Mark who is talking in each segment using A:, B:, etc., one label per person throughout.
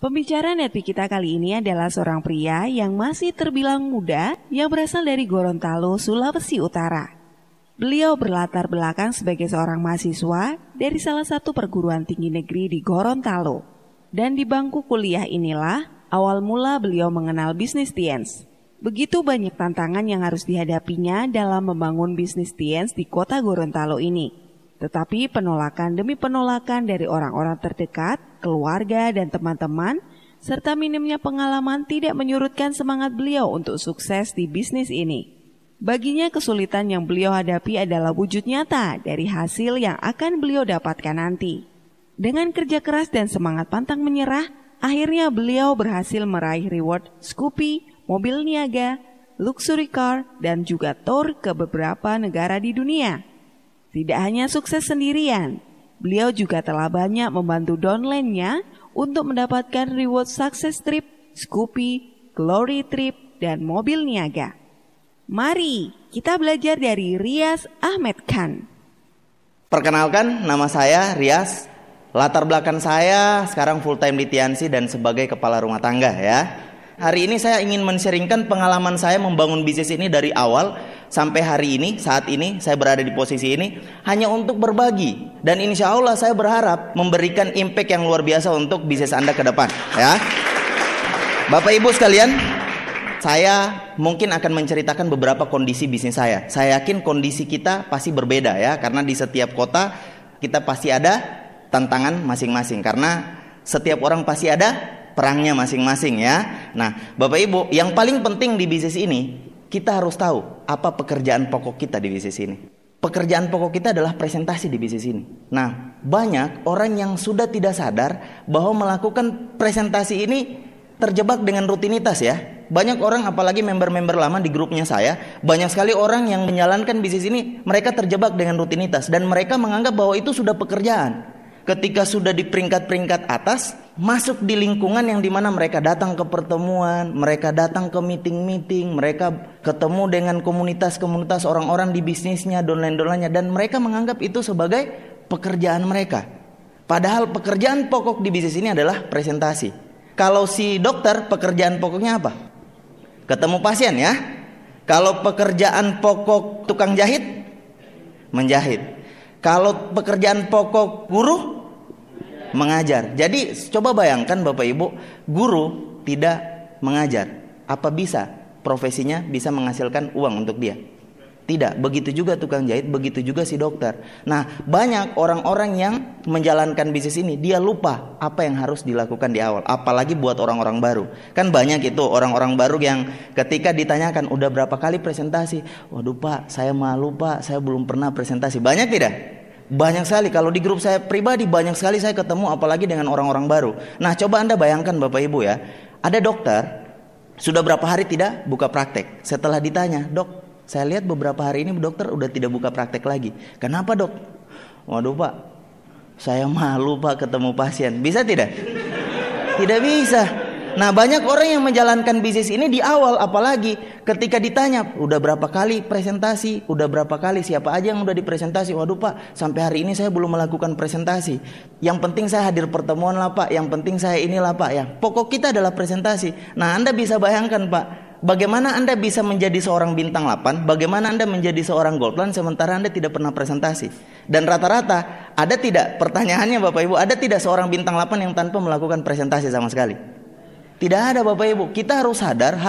A: Pembicara Netpi kita kali ini adalah seorang pria yang masih terbilang muda yang berasal dari Gorontalo, Sulawesi Utara. Beliau berlatar belakang sebagai seorang mahasiswa dari salah satu perguruan tinggi negeri di Gorontalo. Dan di bangku kuliah inilah awal mula beliau mengenal bisnis Tiens. Begitu banyak tantangan yang harus dihadapinya dalam membangun bisnis Tiens di kota Gorontalo ini. Tetapi penolakan demi penolakan dari orang-orang terdekat, keluarga dan teman-teman, serta minimnya pengalaman tidak menyurutkan semangat beliau untuk sukses di bisnis ini. Baginya kesulitan yang beliau hadapi adalah wujud nyata dari hasil yang akan beliau dapatkan nanti. Dengan kerja keras dan semangat pantang menyerah, akhirnya beliau berhasil meraih reward Scoopy, mobil niaga, luxury car, dan juga tour ke beberapa negara di dunia. Tidak hanya sukses sendirian, beliau juga telah banyak membantu downline-nya untuk mendapatkan reward success trip, Scoopy, glory trip, dan mobil niaga. Mari kita belajar dari Rias Ahmed Khan.
B: Perkenalkan, nama saya Rias. Latar belakang saya sekarang full time di Tiansi dan sebagai kepala rumah tangga ya. Hari ini saya ingin men-sharingkan pengalaman saya membangun bisnis ini dari awal sampai hari ini, saat ini saya berada di posisi ini hanya untuk berbagi. Dan insya Allah saya berharap memberikan impact yang luar biasa untuk bisnis Anda ke depan ya. Bapak Ibu sekalian, saya mungkin akan menceritakan beberapa kondisi bisnis saya. Saya yakin kondisi kita pasti berbeda ya, karena di setiap kota kita pasti ada tantangan masing-masing. Karena setiap orang pasti ada perangnya masing-masing ya. Nah, Bapak Ibu, yang paling penting di bisnis ini, kita harus tahu apa pekerjaan pokok kita di bisnis ini. Pekerjaan pokok kita adalah presentasi di bisnis ini. Nah, banyak orang yang sudah tidak sadar bahwa melakukan presentasi ini terjebak dengan rutinitas ya. Banyak orang, apalagi member-member lama di grupnya saya, banyak sekali orang yang menjalankan bisnis ini, mereka terjebak dengan rutinitas dan mereka menganggap bahwa itu sudah pekerjaan. Ketika sudah di peringkat-peringkat atas, masuk di lingkungan yang dimana mereka datang ke pertemuan, mereka datang ke meeting-meeting, mereka ketemu dengan komunitas-komunitas orang-orang di bisnisnya, downline-downline-nya, dan mereka menganggap itu sebagai pekerjaan mereka. Padahal pekerjaan pokok di bisnis ini adalah presentasi. Kalau si dokter, pekerjaan pokoknya apa? Ketemu pasien ya. Kalau pekerjaan pokok tukang jahit, menjahit. Kalau pekerjaan pokok guru, mengajar. Jadi coba bayangkan Bapak Ibu, guru tidak mengajar, apa bisa profesinya bisa menghasilkan uang untuk dia? Tidak. Begitu juga tukang jahit, begitu juga si dokter. Nah, banyak orang-orang yang menjalankan bisnis ini, dia lupa apa yang harus dilakukan di awal. Apalagi buat orang-orang baru. Kan banyak itu orang-orang baru yang ketika ditanyakan, udah berapa kali presentasi? Waduh Pak, saya malu Pak, saya belum pernah presentasi. Banyak tidak? Banyak sekali. Kalau di grup saya pribadi, banyak sekali saya ketemu, apalagi dengan orang-orang baru. Nah, coba Anda bayangkan Bapak Ibu ya, ada dokter, sudah berapa hari tidak buka praktek. Setelah ditanya, dok, saya lihat beberapa hari ini dokter udah tidak buka praktek lagi. Kenapa dok? Waduh Pak, saya malu Pak ketemu pasien. Bisa tidak? Tidak bisa. Nah, banyak orang yang menjalankan bisnis ini di awal, apalagi ketika ditanya, udah berapa kali presentasi? Udah berapa kali, siapa aja yang udah dipresentasi? Waduh Pak, sampai hari ini saya belum melakukan presentasi. Yang penting saya hadir pertemuan lah Pak, yang penting saya inilah Pak ya. Pokok kita adalah presentasi. Nah, Anda bisa bayangkan Pak, bagaimana Anda bisa menjadi seorang bintang 8, bagaimana Anda menjadi seorang gold plan sementara Anda tidak pernah presentasi. Dan rata-rata, ada tidak, pertanyaannya Bapak Ibu, ada tidak seorang bintang 8 yang tanpa melakukan presentasi sama sekali? Tidak ada Bapak Ibu. Kita harus sadar,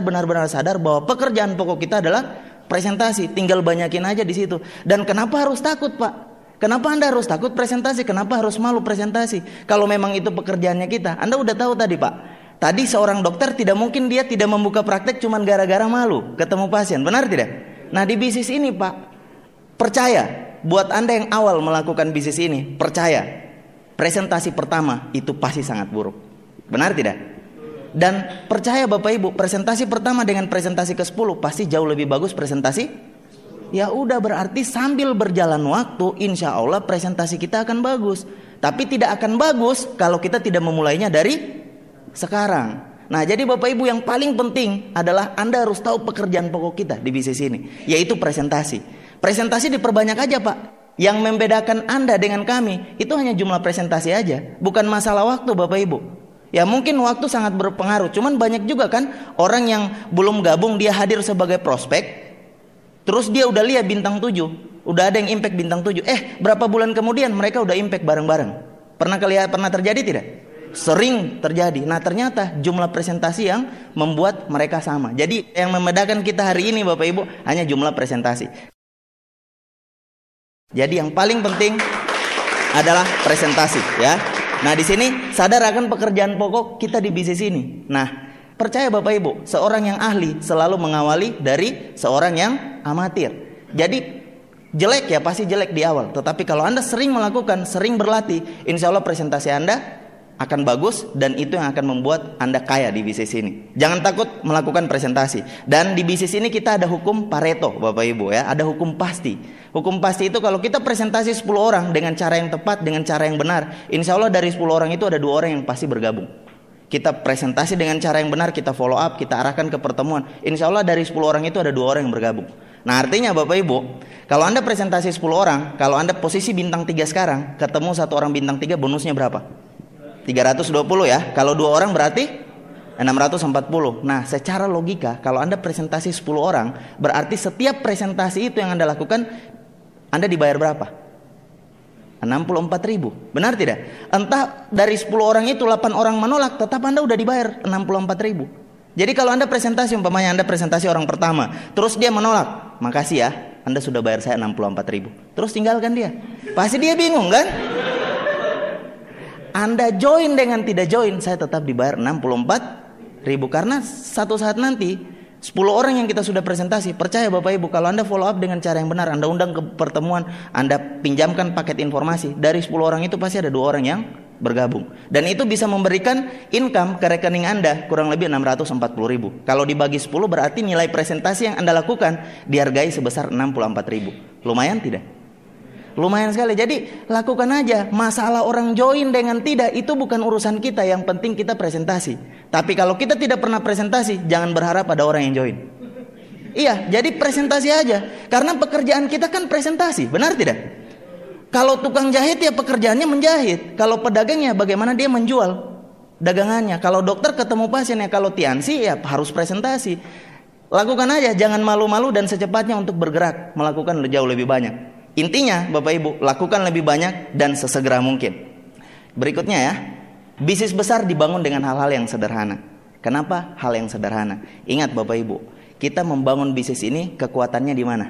B: benar-benar sadar bahwa pekerjaan pokok kita adalah presentasi. Tinggal banyakin aja di situ. Dan kenapa harus takut Pak? Kenapa Anda harus takut presentasi? Kenapa harus malu presentasi? Kalau memang itu pekerjaannya kita, Anda udah tahu tadi Pak. Tadi seorang dokter tidak mungkin dia tidak membuka praktek cuma gara-gara malu ketemu pasien, benar tidak? Nah, di bisnis ini Pak, percaya, buat Anda yang awal melakukan bisnis ini, percaya, presentasi pertama itu pasti sangat buruk, benar tidak? Dan percaya Bapak Ibu, presentasi pertama dengan presentasi ke-10 pasti jauh lebih bagus presentasi. Ya udah, berarti sambil berjalan waktu, insya Allah presentasi kita akan bagus. Tapi tidak akan bagus kalau kita tidak memulainya dari sekarang. Nah, jadi Bapak Ibu, yang paling penting adalah Anda harus tahu pekerjaan pokok kita di bisnis ini, yaitu presentasi. Presentasi diperbanyak aja Pak. Yang membedakan Anda dengan kami itu hanya jumlah presentasi aja, bukan masalah waktu Bapak Ibu. Ya mungkin waktu sangat berpengaruh. Cuman banyak juga kan orang yang belum gabung, dia hadir sebagai prospek, terus dia udah lihat bintang 7, udah ada yang impact bintang 7. Berapa bulan kemudian mereka udah impact bareng-bareng. Pernah terjadi tidak? Sering terjadi. Nah ternyata jumlah presentasi yang membuat mereka sama. Jadi yang membedakan kita hari ini Bapak Ibu hanya jumlah presentasi. Jadi yang paling penting adalah presentasi, ya. Nah di sini sadar akan pekerjaan pokok kita di bisnis ini. Nah percaya Bapak Ibu, seorang yang ahli selalu mengawali dari seorang yang amatir. Jadi jelek ya pasti jelek di awal. Tetapi kalau Anda sering melakukan, sering berlatih, insya Allah presentasi Anda akan bagus, dan itu yang akan membuat Anda kaya di bisnis ini. Jangan takut melakukan presentasi. Dan di bisnis ini kita ada hukum Pareto Bapak Ibu, ya. Ada hukum pasti. Hukum pasti itu kalau kita presentasi 10 orang dengan cara yang tepat, dengan cara yang benar, insya Allah dari 10 orang itu ada 2 orang yang pasti bergabung. Kita presentasi dengan cara yang benar, kita follow up, kita arahkan ke pertemuan, insya Allah dari 10 orang itu ada 2 orang yang bergabung. Nah artinya Bapak Ibu, kalau Anda presentasi 10 orang, kalau Anda posisi bintang 3 sekarang, ketemu 1 orang bintang 3, bonusnya berapa? 320 ya. Kalau 2 orang berarti 640. Nah secara logika kalau Anda presentasi 10 orang, berarti setiap presentasi itu yang Anda lakukan, Anda dibayar berapa? 64.000. Benar tidak? Entah dari 10 orang itu 8 orang menolak, tetap Anda udah dibayar 64.000. Jadi kalau Anda presentasi, umpamanya Anda presentasi orang pertama, terus dia menolak, makasih ya, Anda sudah bayar saya 64.000. Terus tinggalkan dia. Pasti dia bingung kan? Anda join dengan tidak join, saya tetap dibayar 64.000. Karena satu saat nanti 10 orang yang kita sudah presentasi, percaya Bapak Ibu, kalau Anda follow up dengan cara yang benar, Anda undang ke pertemuan, Anda pinjamkan paket informasi, dari 10 orang itu pasti ada 2 orang yang bergabung. Dan itu bisa memberikan income ke rekening Anda kurang lebih 640.000. Kalau dibagi 10 berarti nilai presentasi yang Anda lakukan dihargai sebesar 64.000. Lumayan tidak? Lumayan sekali. Jadi lakukan aja. Masalah orang join dengan tidak, itu bukan urusan kita. Yang penting kita presentasi. Tapi kalau kita tidak pernah presentasi, jangan berharap ada orang yang join. Iya, jadi presentasi aja. Karena pekerjaan kita kan presentasi, benar tidak? Kalau tukang jahit ya pekerjaannya menjahit. Kalau pedagangnya bagaimana dia menjual dagangannya. Kalau dokter ketemu pasiennya. Kalau Tiansi ya harus presentasi. Lakukan aja, jangan malu-malu dan secepatnya untuk bergerak, melakukan jauh lebih banyak. Intinya Bapak Ibu, lakukan lebih banyak dan sesegera mungkin. Berikutnya ya, bisnis besar dibangun dengan hal-hal yang sederhana. Kenapa hal yang sederhana? Ingat Bapak Ibu, kita membangun bisnis ini kekuatannya di mana?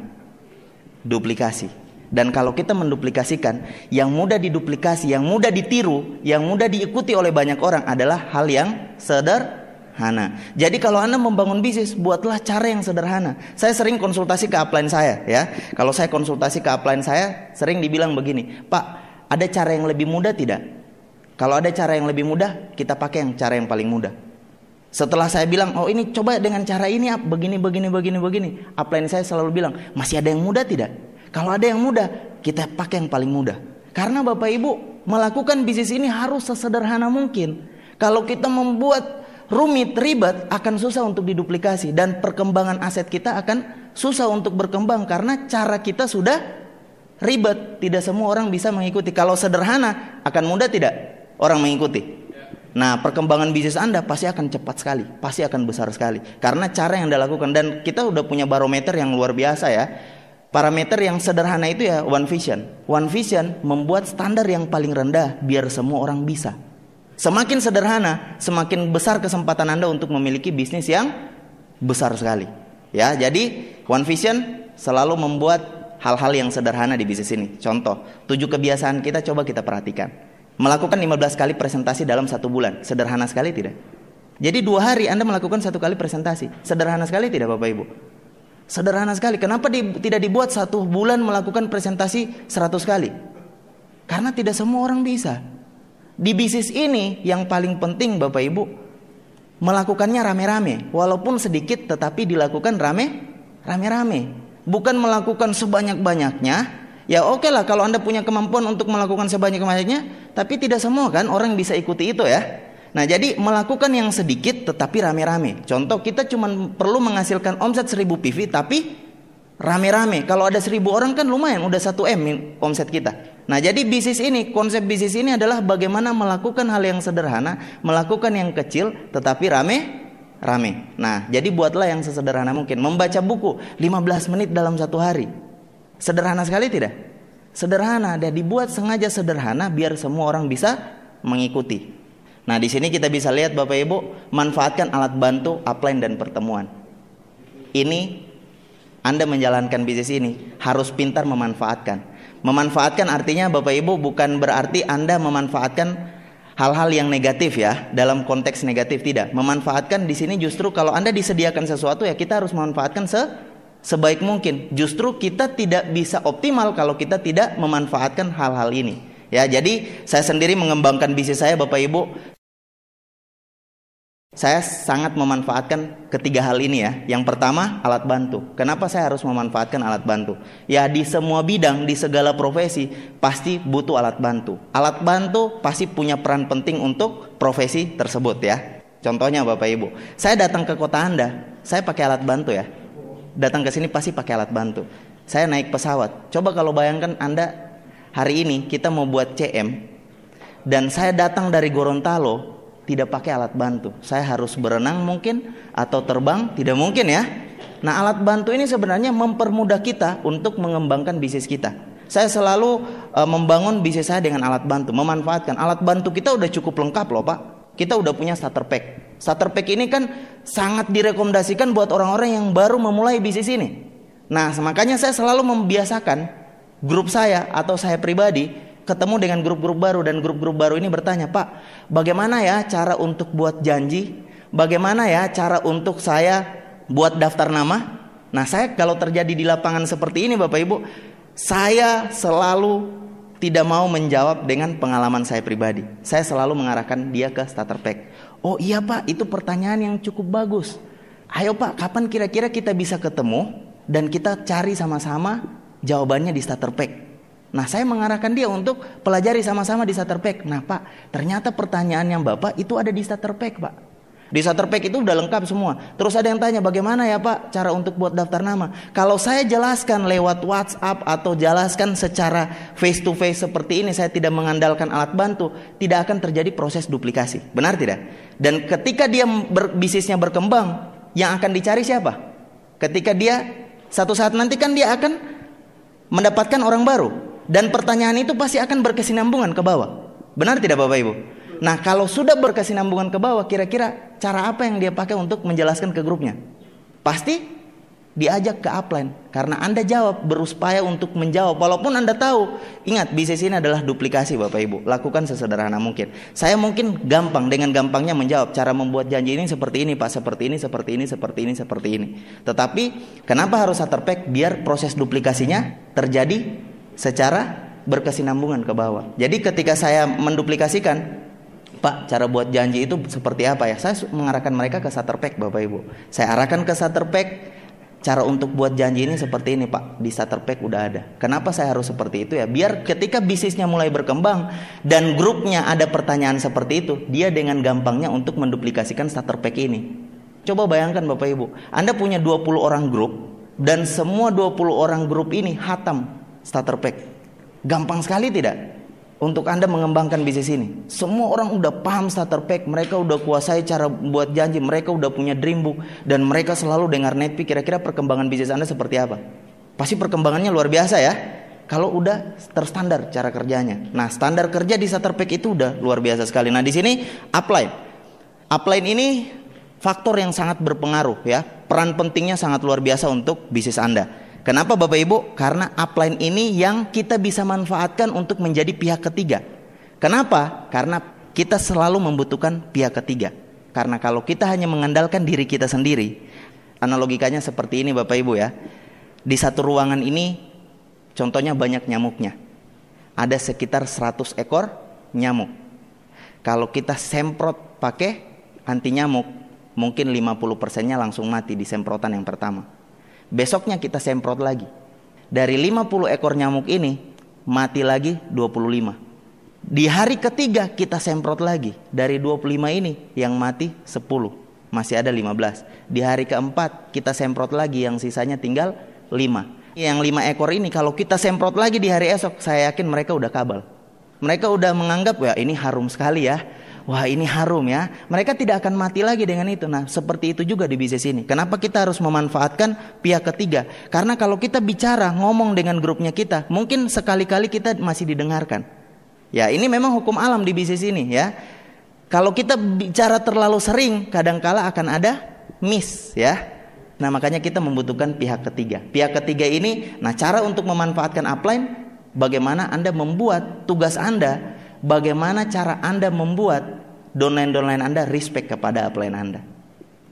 B: Duplikasi. Dan kalau kita menduplikasikan, yang mudah diduplikasi, yang mudah ditiru, yang mudah diikuti oleh banyak orang adalah hal yang sederhana. Jadi kalau Anda membangun bisnis, buatlah cara yang sederhana. Saya sering konsultasi ke upline saya, ya. Kalau saya konsultasi ke upline saya, sering dibilang begini, Pak, ada cara yang lebih mudah tidak? Kalau ada cara yang lebih mudah, kita pakai yang cara yang paling mudah. Setelah saya bilang, oh ini coba dengan cara ini, begini. Upline saya selalu bilang, masih ada yang mudah tidak? Kalau ada yang mudah, kita pakai yang paling mudah. Karena Bapak Ibu, melakukan bisnis ini harus sesederhana mungkin. Kalau kita membuat rumit, ribet, akan susah untuk diduplikasi. Dan perkembangan aset kita akan susah untuk berkembang. Karena cara kita sudah ribet. Tidak semua orang bisa mengikuti. Kalau sederhana, akan mudah tidak orang mengikuti? Nah perkembangan bisnis Anda pasti akan cepat sekali. Pasti akan besar sekali. Karena cara yang Anda lakukan. Dan kita udah punya barometer yang luar biasa ya. Parameter yang sederhana itu ya One Vision. One Vision membuat standar yang paling rendah biar semua orang bisa. Semakin sederhana, semakin besar kesempatan Anda untuk memiliki bisnis yang besar sekali. Ya, jadi One Vision selalu membuat hal-hal yang sederhana di bisnis ini. Contoh, 7 kebiasaan kita coba kita perhatikan. Melakukan 15 kali presentasi dalam 1 bulan. Sederhana sekali tidak? Jadi 2 hari Anda melakukan 1 kali presentasi. Sederhana sekali tidak Bapak Ibu? Sederhana sekali. Kenapa tidak dibuat 1 bulan melakukan presentasi 100 kali? Karena tidak semua orang bisa. Di bisnis ini yang paling penting Bapak Ibu, melakukannya rame-rame. Walaupun sedikit tetapi dilakukan rame-rame. Bukan melakukan sebanyak-banyaknya. Ya oke lah kalau Anda punya kemampuan untuk melakukan sebanyak-banyaknya, tapi tidak semua kan orang bisa ikuti itu ya. Nah jadi melakukan yang sedikit tetapi rame-rame. Contoh, kita cuma perlu menghasilkan omset 1000 PV tapi Rame-rame, kalau ada 1.000 orang kan lumayan, udah 1 M omset kita. Nah jadi bisnis ini, konsep bisnis ini adalah bagaimana melakukan hal yang sederhana, melakukan yang kecil tetapi rame. Nah jadi buatlah yang sesederhana mungkin. Membaca buku 15 menit dalam 1 hari. Sederhana sekali tidak? Sederhana, dan dibuat sengaja sederhana biar semua orang bisa mengikuti. Nah di sini kita bisa lihat Bapak Ibu, manfaatkan alat bantu, upline dan pertemuan. Ini Anda menjalankan bisnis ini harus pintar memanfaatkan. Memanfaatkan artinya Bapak Ibu bukan berarti Anda memanfaatkan hal-hal yang negatif ya, dalam konteks negatif tidak. Memanfaatkan di sini justru kalau Anda disediakan sesuatu ya kita harus memanfaatkan sebaik mungkin. Justru kita tidak bisa optimal kalau kita tidak memanfaatkan hal-hal ini. Ya, jadi saya sendiri mengembangkan bisnis saya Bapak Ibu. Saya sangat memanfaatkan ketiga hal ini ya. Yang pertama, alat bantu. Kenapa saya harus memanfaatkan alat bantu? Ya di semua bidang, di segala profesi pasti butuh alat bantu. Alat bantu pasti punya peran penting untuk profesi tersebut ya. Contohnya Bapak Ibu, saya datang ke kota Anda, saya pakai alat bantu ya. Datang ke sini pasti pakai alat bantu. Saya naik pesawat. Coba kalau bayangkan Anda hari ini kita mau buat CM dan saya datang dari Gorontalo tidak pakai alat bantu. Saya harus berenang mungkin atau terbang, tidak mungkin ya. Nah, alat bantu ini sebenarnya mempermudah kita untuk mengembangkan bisnis kita. Saya selalu membangun bisnis saya dengan alat bantu, memanfaatkan alat bantu kita udah cukup lengkap loh Pak. Kita udah punya starter pack. Starter pack ini kan sangat direkomendasikan buat orang-orang yang baru memulai bisnis ini. Nah, makanya saya selalu membiasakan grup saya atau saya pribadi ketemu dengan grup-grup baru, dan grup-grup baru ini bertanya, Pak, bagaimana ya cara untuk buat janji? Bagaimana ya cara untuk saya buat daftar nama? Nah, saya kalau terjadi di lapangan seperti ini Bapak Ibu, saya selalu tidak mau menjawab dengan pengalaman saya pribadi. Saya selalu mengarahkan dia ke starter pack. Oh iya Pak, itu pertanyaan yang cukup bagus. Ayo Pak, kapan kira-kira kita bisa ketemu dan kita cari sama-sama jawabannya di starter pack. Nah, saya mengarahkan dia untuk pelajari sama-sama di starter pack. Nah Pak, ternyata pertanyaan yang Bapak itu ada di starter pack Pak. Di starter pack itu udah lengkap semua. Terus ada yang tanya, bagaimana ya Pak cara untuk buat daftar nama? Kalau saya jelaskan lewat WhatsApp atau jelaskan secara face to face seperti ini, saya tidak mengandalkan alat bantu, tidak akan terjadi proses duplikasi. Benar tidak? Dan ketika dia bisnisnya berkembang, yang akan dicari siapa? Ketika dia satu saat nanti kan dia akan mendapatkan orang baru. Dan pertanyaan itu pasti akan berkesinambungan ke bawah. Benar tidak Bapak Ibu? Nah, kalau sudah berkesinambungan ke bawah, kira-kira cara apa yang dia pakai untuk menjelaskan ke grupnya? Pasti diajak ke upline. Karena Anda jawab, berupaya untuk menjawab. Walaupun Anda tahu, ingat bisnis ini adalah duplikasi Bapak Ibu. Lakukan sesederhana mungkin. Saya mungkin gampang, dengan gampangnya menjawab. Cara membuat janji ini seperti ini Pak, seperti ini, seperti ini, seperti ini, seperti ini. Tetapi kenapa harus starter pack? Biar proses duplikasinya terjadi secara berkesinambungan ke bawah. Jadi ketika saya menduplikasikan, Pak, cara buat janji itu seperti apa ya? Saya mengarahkan mereka ke starter pack Bapak Ibu. Saya arahkan ke starter pack, cara untuk buat janji ini seperti ini Pak. Di starter pack udah ada. Kenapa saya harus seperti itu ya? Biar ketika bisnisnya mulai berkembang dan grupnya ada pertanyaan seperti itu, dia dengan gampangnya untuk menduplikasikan starter pack ini. Coba bayangkan Bapak Ibu, Anda punya 20 orang grup dan semua 20 orang grup ini hatam starter pack. Gampang sekali tidak untuk Anda mengembangkan bisnis ini? Semua orang udah paham starter pack, mereka udah kuasai cara buat janji, mereka udah punya dream book, dan mereka selalu dengar Netpi. Kira-kira perkembangan bisnis Anda seperti apa? Pasti perkembangannya luar biasa ya, kalau udah terstandar cara kerjanya. Nah, standar kerja di starter pack itu udah luar biasa sekali. Nah, di sini upline ini faktor yang sangat berpengaruh ya. Peran pentingnya sangat luar biasa untuk bisnis Anda. Kenapa Bapak Ibu? Karena upline ini yang kita bisa manfaatkan untuk menjadi pihak ketiga. Kenapa? Karena kita selalu membutuhkan pihak ketiga. Karena kalau kita hanya mengandalkan diri kita sendiri, analogikanya seperti ini Bapak Ibu ya. Di satu ruangan ini contohnya banyak nyamuknya. Ada sekitar 100 ekor nyamuk. Kalau kita semprot pakai anti nyamuk, mungkin 50%-nya langsung mati di semprotan yang pertama. Besoknya kita semprot lagi. Dari 50 ekor nyamuk ini mati lagi 25. Di hari ketiga kita semprot lagi. Dari 25 ini yang mati 10. Masih ada 15. Di hari keempat kita semprot lagi, yang sisanya tinggal 5. Yang 5 ekor ini kalau kita semprot lagi di hari esok, saya yakin mereka udah kabal. Mereka udah menganggap, ya ini harum sekali ya. Wah ini harum ya. Mereka tidak akan mati lagi dengan itu. Nah seperti itu juga di bisnis ini. Kenapa kita harus memanfaatkan pihak ketiga? Karena kalau kita bicara, ngomong dengan grupnya kita, mungkin sekali-kali kita masih didengarkan. Ya ini memang hukum alam di bisnis ini ya. Kalau kita bicara terlalu sering, kadangkala akan ada miss ya. Nah makanya kita membutuhkan pihak ketiga. Pihak ketiga ini, nah cara untuk memanfaatkan upline, bagaimana Anda membuat tugas Anda, bagaimana cara Anda membuat downline Anda respect kepada upline Anda.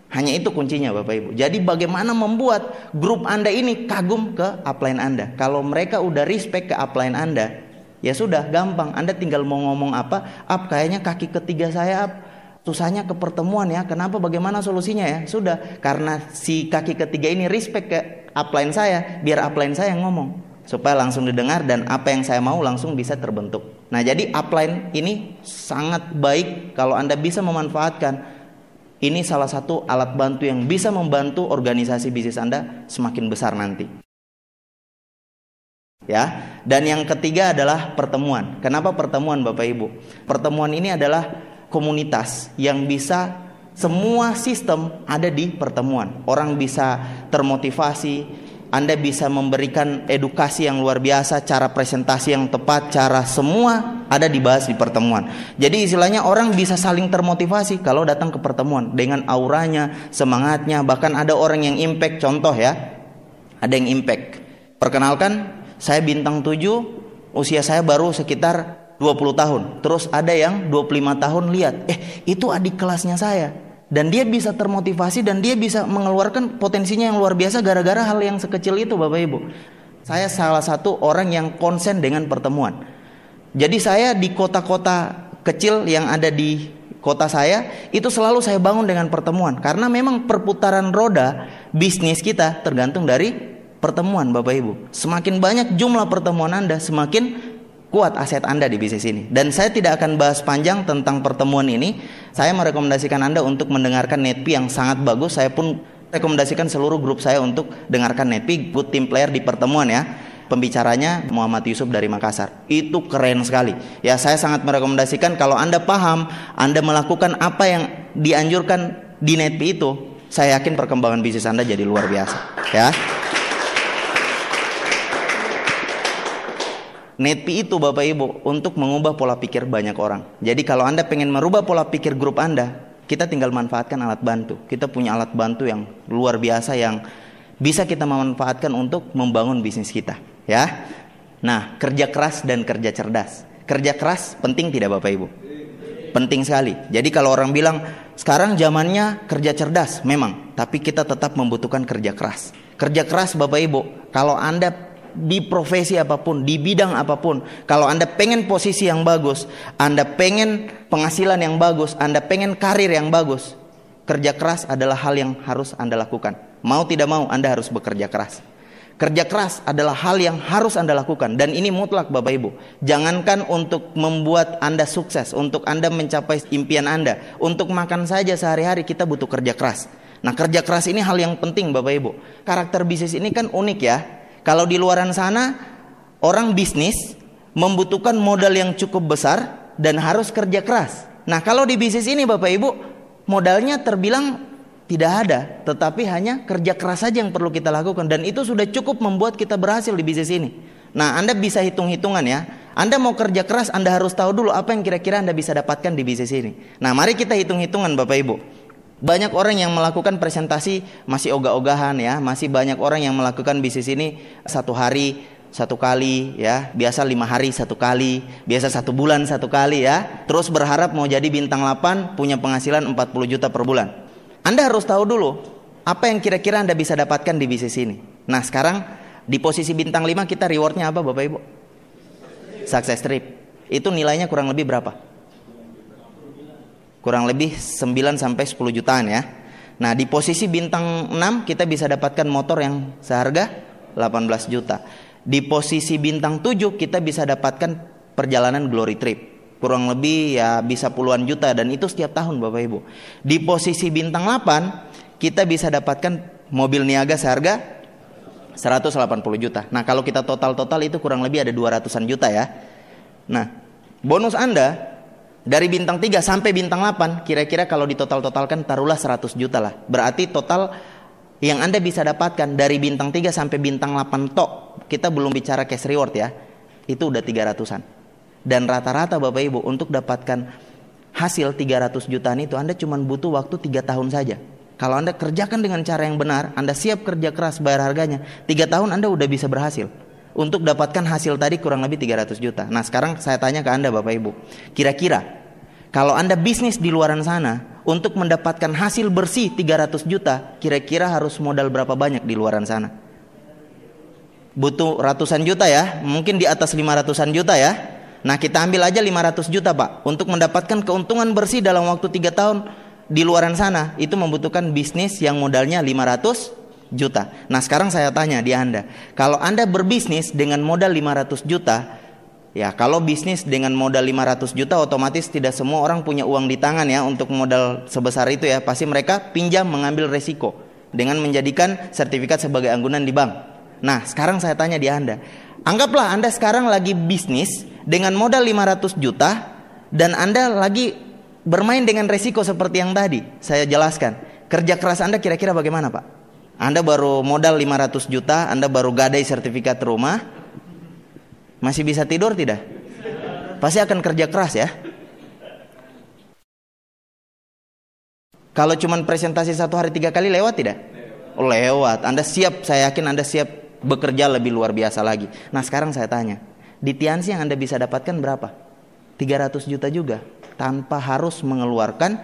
B: Hanya itu kuncinya Bapak Ibu. Jadi bagaimana membuat grup Anda ini kagum ke upline Anda. Kalau mereka udah respect ke upline Anda, ya sudah gampang. Anda tinggal mau ngomong apa, kayaknya kaki ketiga saya susahnya ke pertemuan ya. Kenapa? Bagaimana solusinya ya? Sudah, karena si kaki ketiga ini respect ke upline saya, biar upline saya yang ngomong supaya langsung didengar dan apa yang saya mau langsung bisa terbentuk. Nah, jadi upline ini sangat baik kalau Anda bisa memanfaatkan. Ini salah satu alat bantu yang bisa membantu organisasi bisnis Anda semakin besar nanti. Ya, dan yang ketiga adalah pertemuan. Kenapa pertemuan Bapak Ibu? Pertemuan ini adalah komunitas yang bisa semua sistem ada di pertemuan. Orang bisa termotivasi, Anda bisa memberikan edukasi yang luar biasa, cara presentasi yang tepat, cara semua ada dibahas di pertemuan. Jadi istilahnya orang bisa saling termotivasi kalau datang ke pertemuan dengan auranya, semangatnya, bahkan ada orang yang impact. Contoh ya, ada yang impact. Perkenalkan, saya bintang 7, usia saya baru sekitar 20 tahun. Terus ada yang 25 tahun lihat, itu adik kelasnya saya. Dan dia bisa termotivasi dan dia bisa mengeluarkan potensinya yang luar biasa gara-gara hal yang sekecil itu Bapak Ibu. Saya salah satu orang yang konsen dengan pertemuan. Jadi saya di kota-kota kecil yang ada di kota saya, itu selalu saya bangun dengan pertemuan. Karena memang perputaran roda bisnis kita tergantung dari pertemuan Bapak Ibu. Semakin banyak jumlah pertemuan Anda, semakin kuat aset Anda di bisnis ini. Dan saya tidak akan bahas panjang tentang pertemuan ini. Saya merekomendasikan Anda untuk mendengarkan Netpi yang sangat bagus. Saya pun rekomendasikan seluruh grup saya untuk dengarkan Netpi, good team player di pertemuan ya. Pembicaranya Muhammad Yusuf dari Makassar. Itu keren sekali. Ya, saya sangat merekomendasikan kalau Anda paham, Anda melakukan apa yang dianjurkan di Netpi itu, saya yakin perkembangan bisnis Anda jadi luar biasa ya. Netpi itu Bapak Ibu untuk mengubah pola pikir banyak orang. Jadi kalau Anda pengen merubah pola pikir grup Anda, kita tinggal manfaatkan alat bantu. Kita punya alat bantu yang luar biasa yang bisa kita manfaatkan untuk membangun bisnis kita ya. Nah, kerja keras dan kerja cerdas. Kerja keras penting tidak Bapak Ibu? Penting sekali. Jadi kalau orang bilang sekarang zamannya kerja cerdas, memang, tapi kita tetap membutuhkan kerja keras. Kerja keras Bapak Ibu, kalau Anda di profesi apapun, di bidang apapun, kalau Anda pengen posisi yang bagus, Anda pengen penghasilan yang bagus, Anda pengen karir yang bagus, kerja keras adalah hal yang harus Anda lakukan. Mau tidak mau Anda harus bekerja keras. Kerja keras adalah hal yang harus Anda lakukan. Dan ini mutlak Bapak Ibu. Jangankan untuk membuat Anda sukses, untuk Anda mencapai impian Anda, untuk makan saja sehari-hari kita butuh kerja keras. Nah, kerja keras ini hal yang penting Bapak Ibu. Karakter bisnis ini kan unik ya. Kalau di luaran sana orang bisnis membutuhkan modal yang cukup besar dan harus kerja keras. Nah, kalau di bisnis ini Bapak Ibu, modalnya terbilang tidak ada, tetapi hanya kerja keras saja yang perlu kita lakukan, dan itu sudah cukup membuat kita berhasil di bisnis ini. Nah, Anda bisa hitung-hitungan ya. Anda mau kerja keras, Anda harus tahu dulu apa yang kira-kira Anda bisa dapatkan di bisnis ini. Nah, mari kita hitung-hitungan Bapak Ibu. Banyak orang yang melakukan presentasi masih ogah-ogahan ya. Masih banyak orang yang melakukan bisnis ini 1 hari 1 kali ya. Biasa 5 hari 1 kali. Biasa 1 bulan 1 kali ya. Terus berharap mau jadi bintang 8, punya penghasilan 40 juta per bulan. Anda harus tahu dulu apa yang kira-kira Anda bisa dapatkan di bisnis ini. Nah, sekarang di posisi bintang 5 kita rewardnya apa Bapak Ibu? Success trip. Itu nilainya kurang lebih berapa? Kurang lebih 9 sampai 10 jutaan ya. Nah, di posisi bintang 6 kita bisa dapatkan motor yang seharga 18 juta. Di posisi bintang 7 kita bisa dapatkan perjalanan glory trip. Kurang lebih ya bisa puluhan juta, dan itu setiap tahun Bapak Ibu. Di posisi bintang 8 kita bisa dapatkan mobil niaga seharga 180 juta. Nah, kalau kita total itu kurang lebih ada 200-an juta ya. Nah, bonus Anda dari bintang 3 sampai bintang 8, kira-kira kalau ditotal-totalkan taruhlah 100 juta lah. Berarti total yang Anda bisa dapatkan dari bintang 3 sampai bintang 8 tok, kita belum bicara cash reward ya, itu udah 300-an. Dan rata-rata Bapak Ibu untuk dapatkan hasil 300 jutaan itu Anda cuma butuh waktu 3 tahun saja. Kalau Anda kerjakan dengan cara yang benar, Anda siap kerja keras bayar harganya, 3 tahun Anda udah bisa berhasil untuk dapatkan hasil tadi kurang lebih 300 juta. Nah, sekarang saya tanya ke Anda Bapak Ibu, kira-kira kalau Anda bisnis di luaran sana untuk mendapatkan hasil bersih 300 juta, kira-kira harus modal berapa banyak di luaran sana? Butuh ratusan juta ya, mungkin di atas 500-an juta ya. Nah, kita ambil aja 500 juta Pak, untuk mendapatkan keuntungan bersih dalam waktu 3 tahun di luaran sana, itu membutuhkan bisnis yang modalnya 500 juta. Nah, sekarang saya tanya di Anda, kalau Anda berbisnis dengan modal 500 juta, ya kalau bisnis dengan modal 500 juta otomatis tidak semua orang punya uang di tangan ya untuk modal sebesar itu ya. Pasti mereka pinjam mengambil resiko dengan menjadikan sertifikat sebagai anggunan di bank. Nah, sekarang saya tanya di Anda, anggaplah Anda sekarang lagi bisnis dengan modal 500 juta dan Anda lagi bermain dengan resiko seperti yang tadi saya jelaskan. Kerja keras Anda kira-kira bagaimana Pak? Anda baru modal 500 juta, Anda baru gadai sertifikat rumah, masih bisa tidur tidak? Pasti akan kerja keras ya. Kalau cuman presentasi 1 hari 3 kali lewat tidak? Oh, lewat. Anda siap, saya yakin Anda siap bekerja lebih luar biasa lagi. Nah, sekarang saya tanya, di Tiansi yang Anda bisa dapatkan berapa? 300 juta juga, tanpa harus mengeluarkan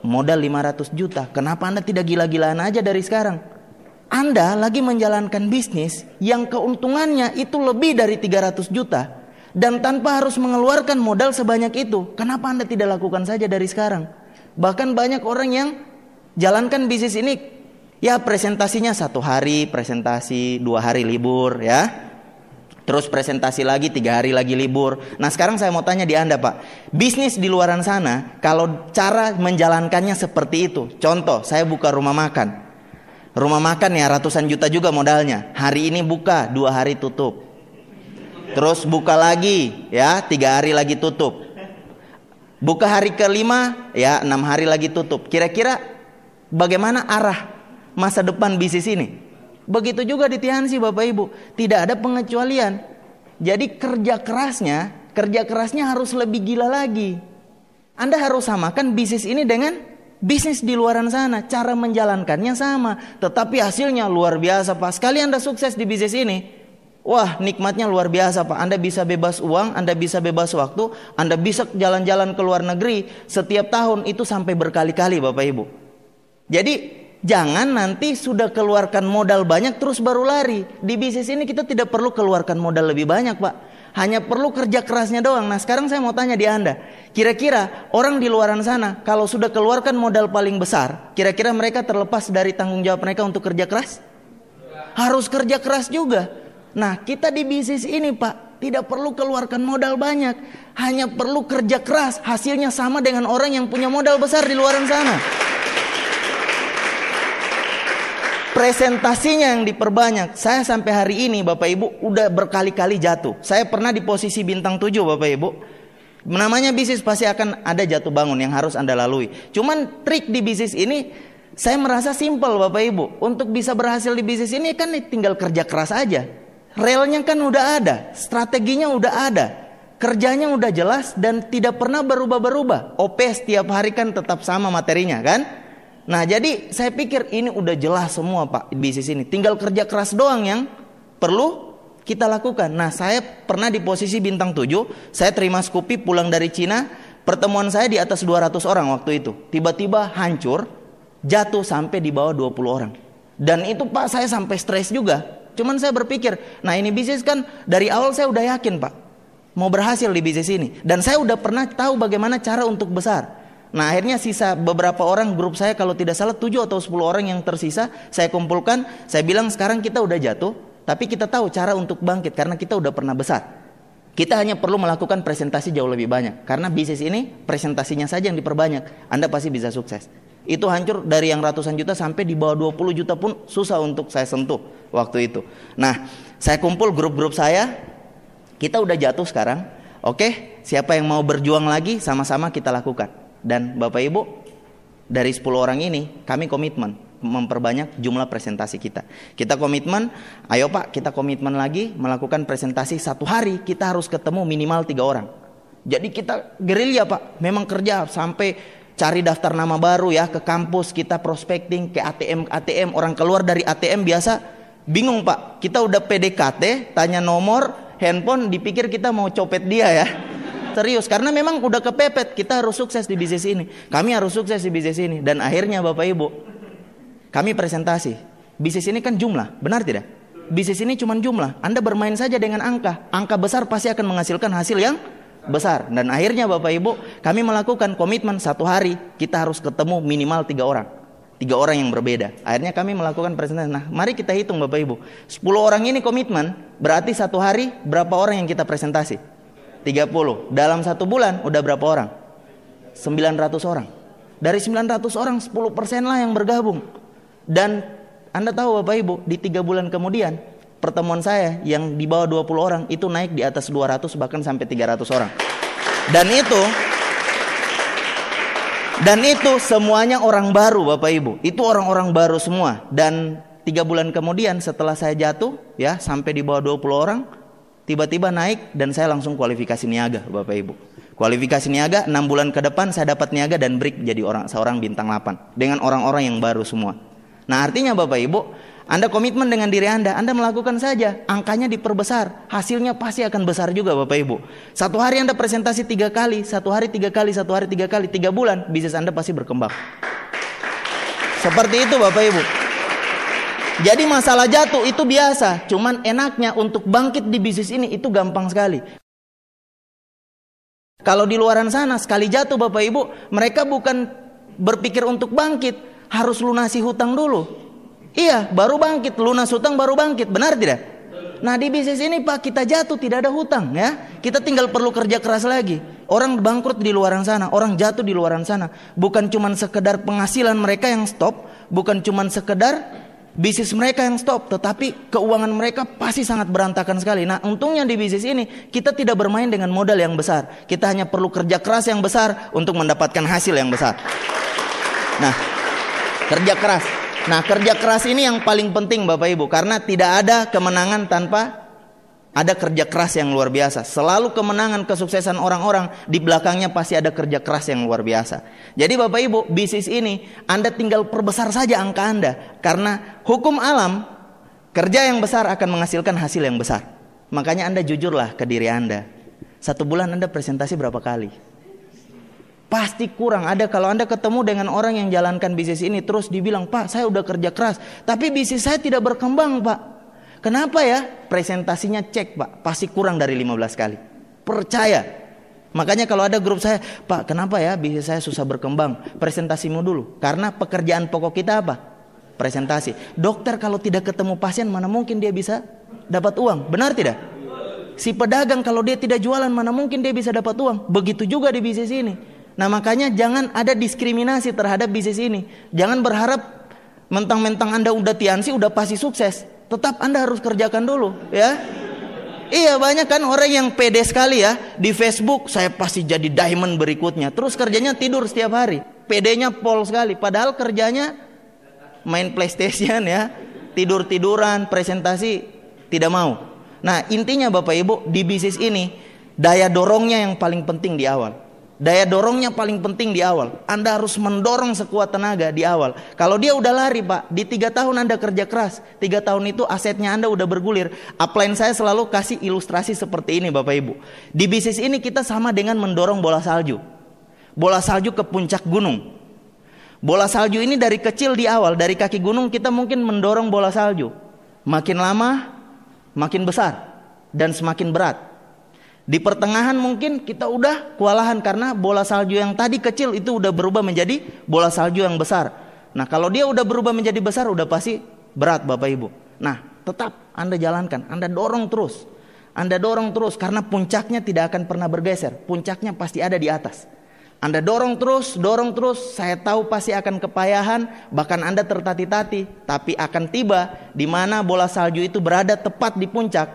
B: modal 500 juta. Kenapa Anda tidak gila-gilaan aja dari sekarang? Anda lagi menjalankan bisnis yang keuntungannya itu lebih dari 300 juta dan tanpa harus mengeluarkan modal sebanyak itu. Kenapa Anda tidak lakukan saja dari sekarang? Bahkan banyak orang yang jalankan bisnis ini, ya presentasinya 1 hari presentasi, 2 hari libur ya. Terus presentasi lagi 3 hari lagi libur. Nah, sekarang saya mau tanya di Anda Pak, bisnis di luaran sana kalau cara menjalankannya seperti itu. Contoh, saya buka rumah makan. Rumah makan ya ratusan juta juga modalnya. Hari ini buka, 2 hari tutup. Terus buka lagi ya 3 hari lagi tutup. Buka hari ke-5 ya 6 hari lagi tutup. Kira-kira bagaimana arah masa depan bisnis ini? Begitu juga di Tiansi Bapak Ibu, tidak ada pengecualian. Jadi kerja kerasnya harus lebih gila lagi. Anda harus samakan bisnis ini dengan bisnis di luaran sana. Cara menjalankannya sama, tetapi hasilnya luar biasa Pak. Sekali Anda sukses di bisnis ini, wah nikmatnya luar biasa Pak. Anda bisa bebas uang, Anda bisa bebas waktu, Anda bisa jalan-jalan ke luar negeri setiap tahun itu sampai berkali-kali Bapak Ibu. Jadi jangan nanti sudah keluarkan modal banyak terus baru lari. Di bisnis ini kita tidak perlu keluarkan modal lebih banyak Pak, hanya perlu kerja kerasnya doang. Nah, sekarang saya mau tanya di Anda, kira-kira orang di luaran sana kalau sudah keluarkan modal paling besar, kira-kira mereka terlepas dari tanggung jawab mereka untuk kerja keras? Harus kerja keras juga. Nah, kita di bisnis ini Pak tidak perlu keluarkan modal banyak, hanya perlu kerja keras. Hasilnya sama dengan orang yang punya modal besar di luaran sana. Presentasinya yang diperbanyak. Saya sampai hari ini Bapak Ibu udah berkali-kali jatuh. Saya pernah di posisi bintang 7 Bapak Ibu. Namanya bisnis pasti akan ada jatuh bangun yang harus Anda lalui. Cuman trik di bisnis ini saya merasa simpel Bapak Ibu. Untuk bisa berhasil di bisnis ini kan tinggal kerja keras aja. Relnya kan udah ada, strateginya udah ada, kerjanya udah jelas dan tidak pernah berubah-berubah. OP setiap hari kan tetap sama materinya kan. Nah, jadi saya pikir ini udah jelas semua Pak bisnis ini. Tinggal kerja keras doang yang perlu kita lakukan. Nah, saya pernah di posisi bintang 7. Saya terima Scoopy pulang dari Cina. Pertemuan saya di atas 200 orang waktu itu. Tiba-tiba hancur, jatuh sampai di bawah 20 orang. Dan itu Pak saya sampai stres juga. Cuman saya berpikir, nah ini bisnis kan dari awal saya udah yakin Pak mau berhasil di bisnis ini. Dan saya udah pernah tahu bagaimana cara untuk besar. Nah, akhirnya sisa beberapa orang grup saya, kalau tidak salah 7 atau 10 orang yang tersisa, saya kumpulkan, saya bilang sekarang kita udah jatuh, tapi kita tahu cara untuk bangkit karena kita udah pernah besar. Kita hanya perlu melakukan presentasi jauh lebih banyak. Karena bisnis ini presentasinya saja yang diperbanyak, Anda pasti bisa sukses. Itu hancur dari yang ratusan juta sampai di bawah 20 juta pun susah untuk saya sentuh waktu itu. Nah, saya kumpul grup-grup saya, kita udah jatuh sekarang. Oke, siapa yang mau berjuang lagi, sama-sama kita lakukan. Dan Bapak Ibu, dari 10 orang ini kami komitmen memperbanyak jumlah presentasi kita. Kita komitmen, ayo Pak, kita komitmen lagi melakukan presentasi 1 hari kita harus ketemu minimal 3 orang. Jadi kita gerilya Pak, memang kerja sampai cari daftar nama baru ya, ke kampus kita prospecting, ke ATM, orang keluar dari ATM biasa bingung Pak. Kita udah PDKT, tanya nomor, handphone, dipikir kita mau copet dia ya. Serius, karena memang udah kepepet, kita harus sukses di bisnis ini. Kami harus sukses di bisnis ini. Dan akhirnya Bapak Ibu, kami presentasi. Bisnis ini kan jumlah, benar tidak? Bisnis ini cuma jumlah. Anda bermain saja dengan angka. Angka besar pasti akan menghasilkan hasil yang besar. Dan akhirnya Bapak Ibu, kami melakukan komitmen 1 hari kita harus ketemu minimal 3 orang. 3 orang yang berbeda. Akhirnya kami melakukan presentasi. Nah, mari kita hitung Bapak Ibu. 10 orang ini komitmen, berarti 1 hari berapa orang yang kita presentasi? 30. Dalam 1 bulan udah berapa orang? 900 orang. Dari 900 orang 10% lah yang bergabung. Dan Anda tahu Bapak Ibu, di 3 bulan kemudian pertemuan saya yang di bawah 20 orang itu naik di atas 200 bahkan sampai 300 orang. Dan itu semuanya orang baru Bapak Ibu. Itu orang-orang baru semua. Dan 3 bulan kemudian setelah saya jatuh ya sampai di bawah 20 orang, tiba-tiba naik dan saya langsung kualifikasi niaga Bapak Ibu. Kualifikasi niaga 6 bulan ke depan saya dapat niaga dan break jadi seorang bintang 8 dengan orang-orang yang baru semua. Nah, artinya Bapak Ibu, Anda komitmen dengan diri Anda melakukan saja, angkanya diperbesar, hasilnya pasti akan besar juga Bapak Ibu. 1 hari Anda presentasi 3 kali, 1 hari 3 kali, 1 hari 3 kali, 3 bulan, bisnis Anda pasti berkembang. Seperti itu Bapak Ibu. Jadi masalah jatuh itu biasa, cuman enaknya untuk bangkit di bisnis ini itu gampang sekali. Kalau di luaran sana sekali jatuh Bapak Ibu, mereka bukan berpikir untuk bangkit, harus lunasi hutang dulu. Iya, baru bangkit, lunas hutang baru bangkit, benar tidak? Nah, di bisnis ini Pak, kita jatuh tidak ada hutang ya. Kita tinggal perlu kerja keras lagi. Orang bangkrut di luaran sana, orang jatuh di luaran sana, bukan cuma sekedar penghasilan mereka yang stop, bukan cuma sekedar bisnis mereka yang stop, tetapi keuangan mereka pasti sangat berantakan sekali. Nah, untungnya di bisnis ini kita tidak bermain dengan modal yang besar. Kita hanya perlu kerja keras yang besar untuk mendapatkan hasil yang besar. Nah, kerja keras. Nah, kerja keras ini yang paling penting Bapak Ibu, karena tidak ada kemenangan tanpa ada kerja keras yang luar biasa. Selalu kemenangan, kesuksesan orang-orang di belakangnya pasti ada kerja keras yang luar biasa. Jadi Bapak Ibu, bisnis ini Anda tinggal perbesar saja angka Anda, karena hukum alam, kerja yang besar akan menghasilkan hasil yang besar. Makanya Anda jujurlah ke diri Anda. 1 bulan Anda presentasi berapa kali? Pasti kurang. Ada kalau Anda ketemu dengan orang yang jalankan bisnis ini terus dibilang, Pak saya udah kerja keras tapi bisnis saya tidak berkembang Pak. Kenapa ya? Presentasinya cek Pak, pasti kurang dari 15 kali. Percaya. Makanya kalau ada grup saya, Pak kenapa ya bisnis saya susah berkembang? Presentasimu dulu. Karena pekerjaan pokok kita apa? Presentasi. Dokter kalau tidak ketemu pasien mana mungkin dia bisa dapat uang? Benar tidak? Si pedagang kalau dia tidak jualan mana mungkin dia bisa dapat uang? Begitu juga di bisnis ini. Nah, makanya jangan ada diskriminasi terhadap bisnis ini. Jangan berharap mentang-mentang Anda udah tiansi udah pasti sukses. Tetap Anda harus kerjakan dulu ya. Iya, banyak kan orang yang pede sekali ya, di Facebook saya pasti jadi diamond berikutnya. Terus kerjanya tidur setiap hari. Pedenya pol sekali, padahal kerjanya main PlayStation ya, tidur-tiduran, presentasi tidak mau. Nah, intinya Bapak Ibu, di bisnis ini daya dorongnya yang paling penting di awal. Daya dorongnya paling penting di awal. Anda harus mendorong sekuat tenaga di awal. Kalau dia udah lari Pak, di 3 tahun Anda kerja keras, 3 tahun itu asetnya Anda udah bergulir. Upline saya selalu kasih ilustrasi seperti ini Bapak Ibu. Di bisnis ini kita sama dengan mendorong bola salju. Bola salju ke puncak gunung. Bola salju ini dari kecil di awal, dari kaki gunung kita mungkin mendorong bola salju. Makin lama, makin besar dan semakin berat. Di pertengahan mungkin kita udah kewalahan karena bola salju yang tadi kecil itu udah berubah menjadi bola salju yang besar. Nah, kalau dia udah berubah menjadi besar udah pasti berat Bapak Ibu. Nah, tetap Anda jalankan, Anda dorong terus. Anda dorong terus karena puncaknya tidak akan pernah bergeser. Puncaknya pasti ada di atas. Anda dorong terus, saya tahu pasti akan kepayahan, bahkan Anda tertati-tati, tapi akan tiba di mana bola salju itu berada tepat di puncak.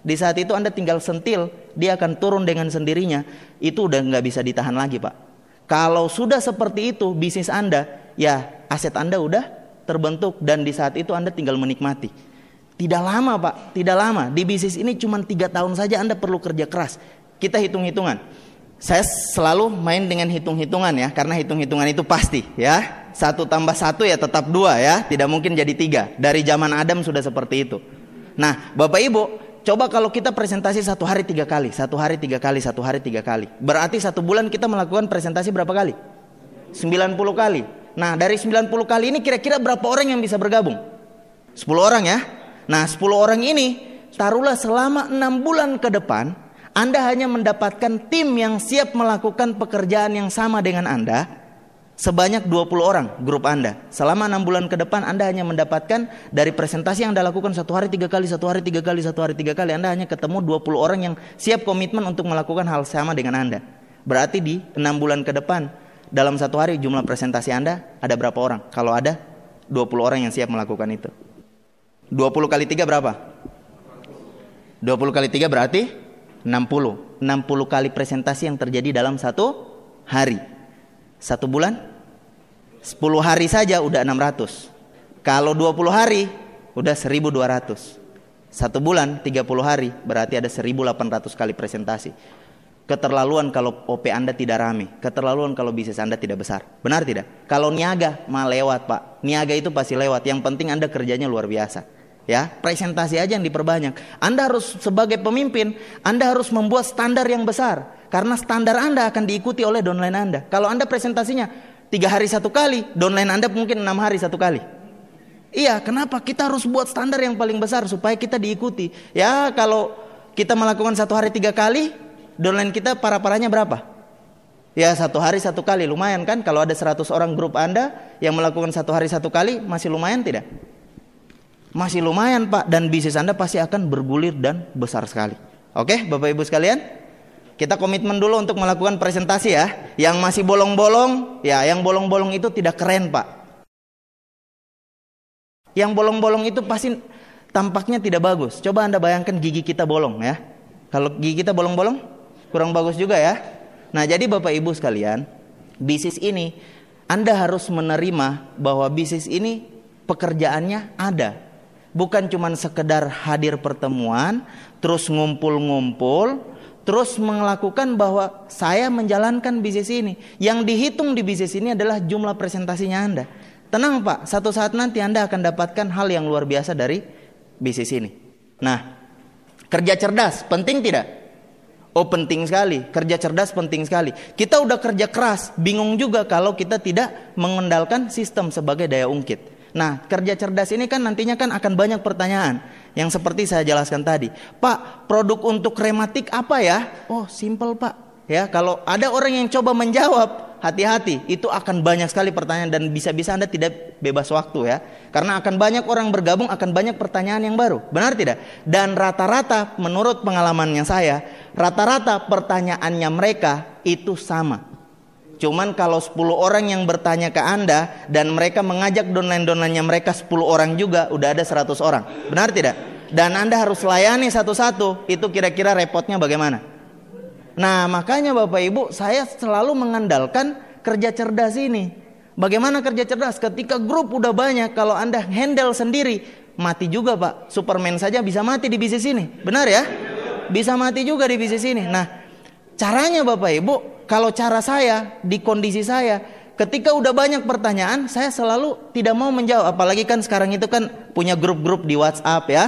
B: Di saat itu Anda tinggal sentil, dia akan turun dengan sendirinya. Itu udah nggak bisa ditahan lagi, Pak. Kalau sudah seperti itu bisnis Anda, ya aset Anda udah terbentuk dan di saat itu Anda tinggal menikmati. Tidak lama, Pak, tidak lama. Di bisnis ini cuma 3 tahun saja Anda perlu kerja keras. Kita hitung-hitungan. Saya selalu main dengan hitung-hitungan ya, karena hitung-hitungan itu pasti ya. 1 tambah 1 ya tetap 2 ya, tidak mungkin jadi 3. Dari zaman Adam sudah seperti itu. Nah, Bapak Ibu, coba kalau kita presentasi 1 hari 3 kali, 1 hari 3 kali, 1 hari 3 kali. Berarti 1 bulan kita melakukan presentasi berapa kali? 90 kali. Nah, dari 90 kali ini kira-kira berapa orang yang bisa bergabung? 10 orang ya. Nah, 10 orang ini taruhlah selama 6 bulan ke depan Anda hanya mendapatkan tim yang siap melakukan pekerjaan yang sama dengan Anda sebanyak 20 orang grup Anda. Selama 6 bulan ke depan Anda hanya mendapatkan dari presentasi yang Anda lakukan 1 hari 3 kali, 1 hari 3 kali, 1 hari 3 kali, Anda hanya ketemu 20 orang yang siap komitmen untuk melakukan hal sama dengan Anda. Berarti di 6 bulan ke depan dalam 1 hari jumlah presentasi Anda ada berapa orang? Kalau ada 20 orang yang siap melakukan itu. 20 kali 3 berapa? 20 kali 3 berarti 60 kali presentasi yang terjadi dalam 1 hari. 1 bulan 10 hari saja udah 600. Kalau 20 hari udah 1200. 1 bulan 30 hari berarti ada 1800 kali presentasi. Keterlaluan kalau OP Anda tidak rame, keterlaluan kalau bisnis Anda tidak besar. Benar tidak? Kalau niaga mah lewat, Pak. Niaga itu pasti lewat. Yang penting Anda kerjanya luar biasa. Ya, presentasi aja yang diperbanyak. Anda harus sebagai pemimpin, Anda harus membuat standar yang besar. Karena standar Anda akan diikuti oleh downline Anda. Kalau Anda presentasinya 3 hari 1 kali, downline Anda mungkin 6 hari 1 kali. Iya, kenapa? Kita harus buat standar yang paling besar supaya kita diikuti. Ya, kalau kita melakukan 1 hari 3 kali, downline kita parah-parahnya berapa? Ya, 1 hari 1 kali, lumayan kan? Kalau ada 100 orang grup Anda yang melakukan 1 hari 1 kali, masih lumayan tidak? Masih lumayan, Pak, dan bisnis Anda pasti akan bergulir dan besar sekali. Oke, Bapak Ibu sekalian, kita komitmen dulu untuk melakukan presentasi ya. Yang masih bolong-bolong, ya yang bolong-bolong itu tidak keren, Pak. Yang bolong-bolong itu pasti tampaknya tidak bagus. Coba Anda bayangkan gigi kita bolong ya. Kalau gigi kita bolong-bolong, kurang bagus juga ya. Nah, jadi Bapak Ibu sekalian, bisnis ini Anda harus menerima bahwa bisnis ini pekerjaannya ada. Bukan cuma sekedar hadir pertemuan, terus ngumpul-ngumpul, terus melakukan bahwa saya menjalankan bisnis ini. Yang dihitung di bisnis ini adalah jumlah presentasinya Anda. Tenang, Pak, satu saat nanti Anda akan dapatkan hal yang luar biasa dari bisnis ini. Nah, kerja cerdas penting tidak? Oh, penting sekali. Kerja cerdas penting sekali. Kita udah kerja keras, bingung juga kalau kita tidak mengandalkan sistem sebagai daya ungkit. Nah, kerja cerdas ini kan nantinya kan akan banyak pertanyaan yang seperti saya jelaskan tadi. Pak, produk untuk rematik apa ya? Oh, simple, Pak. Ya, kalau ada orang yang coba menjawab, hati-hati, itu akan banyak sekali pertanyaan dan bisa-bisa Anda tidak bebas waktu ya. Karena akan banyak orang bergabung, akan banyak pertanyaan yang baru. Benar tidak? Dan rata-rata menurut pengalamannya saya, rata-rata pertanyaannya mereka itu sama. Cuman kalau 10 orang yang bertanya ke Anda dan mereka mengajak downline-downline-nya mereka 10 orang juga, udah ada 100 orang. Benar tidak? Dan Anda harus layani satu-satu, itu kira-kira repotnya bagaimana? Nah, makanya Bapak Ibu, saya selalu mengandalkan kerja cerdas ini. Bagaimana kerja cerdas? Ketika grup udah banyak, kalau Anda handle sendiri, mati juga, Pak. Superman saja bisa mati di bisnis ini. Benar ya? Bisa mati juga di bisnis ini. Nah, caranya Bapak Ibu, kalau cara saya, di kondisi saya, ketika udah banyak pertanyaan, saya selalu tidak mau menjawab. Apalagi kan sekarang itu kan punya grup-grup di WhatsApp ya.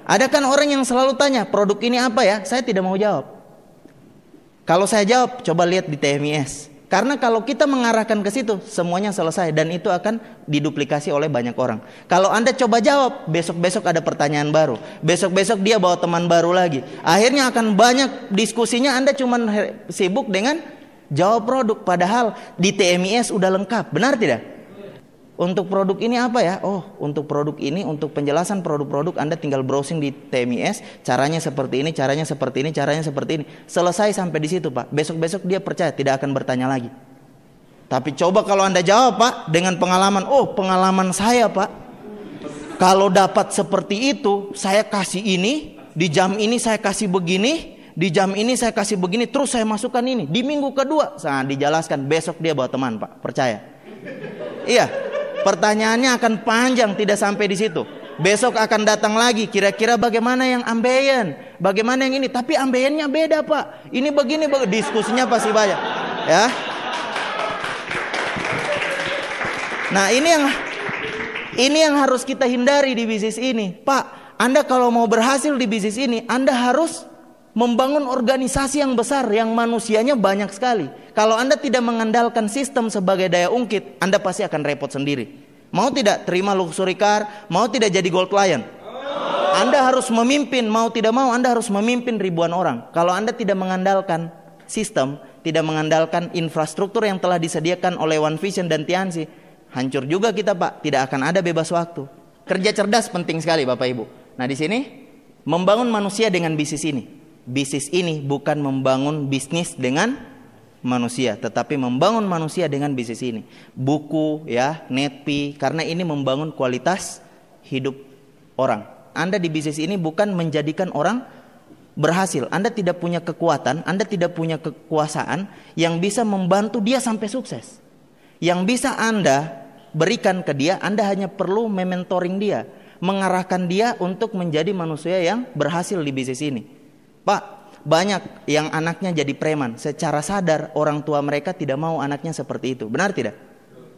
B: Ada kan orang yang selalu tanya, produk ini apa ya? Saya tidak mau jawab. Kalau saya jawab, coba lihat di TMIS. Karena kalau kita mengarahkan ke situ, semuanya selesai dan itu akan diduplikasi oleh banyak orang. Kalau Anda coba jawab, besok-besok ada pertanyaan baru. Besok-besok dia bawa teman baru lagi. Akhirnya akan banyak diskusinya, Anda cuma sibuk dengan jawab produk. Padahal di TMIS udah lengkap, benar tidak? Untuk produk ini apa ya? Oh, untuk produk ini, untuk penjelasan produk-produk Anda tinggal browsing di TMIS, caranya seperti ini, caranya seperti ini, caranya seperti ini. Selesai sampai di situ, Pak. Besok-besok dia percaya, tidak akan bertanya lagi. Tapi coba kalau Anda jawab, Pak, dengan pengalaman. Oh, pengalaman saya, Pak, kalau dapat seperti itu, saya kasih ini, di jam ini saya kasih begini, di jam ini saya kasih begini, terus saya masukkan ini. Di minggu kedua, nah, dijelaskan, besok dia bawa teman, Pak. Percaya. Iya. Pertanyaannya akan panjang, tidak sampai di situ. Besok akan datang lagi, kira-kira bagaimana yang ambeien, bagaimana yang ini. Tapi ambeiennya beda, Pak. Ini begini, diskusinya pasti banyak. Ya. Nah, ini yang harus kita hindari di bisnis ini. Pak, Anda kalau mau berhasil di bisnis ini, Anda harus membangun organisasi yang besar, yang manusianya banyak sekali. Kalau Anda tidak mengandalkan sistem sebagai daya ungkit, Anda pasti akan repot sendiri. Mau tidak terima luxury car, mau tidak jadi gold client. Anda harus memimpin, mau tidak mau Anda harus memimpin ribuan orang. Kalau Anda tidak mengandalkan sistem, tidak mengandalkan infrastruktur yang telah disediakan oleh One Vision dan Tianxi, hancur juga kita, Pak. Tidak akan ada bebas waktu. Kerja cerdas penting sekali, Bapak Ibu. Nah, di sini membangun manusia dengan bisnis ini. Bisnis ini bukan membangun bisnis dengan manusia, tetapi membangun manusia dengan bisnis ini. Buku, ya, Netpi, karena ini membangun kualitas hidup orang. Anda di bisnis ini bukan menjadikan orang berhasil. Anda tidak punya kekuatan, Anda tidak punya kekuasaan yang bisa membantu dia sampai sukses. Yang bisa Anda berikan ke dia, Anda hanya perlu mementoring dia, mengarahkan dia untuk menjadi manusia yang berhasil di bisnis ini. Pak, banyak yang anaknya jadi preman. Secara sadar orang tua mereka tidak mau anaknya seperti itu. Benar tidak?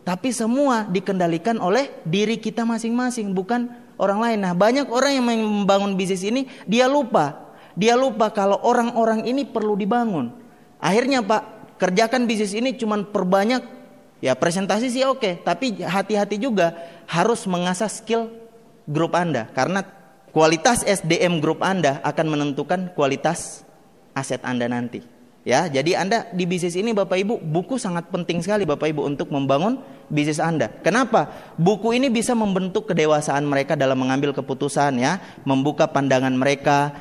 B: Tapi semua dikendalikan oleh diri kita masing-masing, bukan orang lain. Nah, banyak orang yang membangun bisnis ini, dia lupa. Dia lupa kalau orang-orang ini perlu dibangun. Akhirnya, Pak, kerjakan bisnis ini cuman perbanyak. Ya, presentasi sih oke, tapi hati-hati juga harus mengasah skill grup Anda. Karena kualitas SDM grup Anda akan menentukan kualitas aset Anda nanti. Ya, jadi Anda di bisnis ini, Bapak Ibu, buku sangat penting sekali, Bapak Ibu, untuk membangun bisnis Anda. Kenapa? Buku ini bisa membentuk kedewasaan mereka dalam mengambil keputusan, ya, membuka pandangan mereka.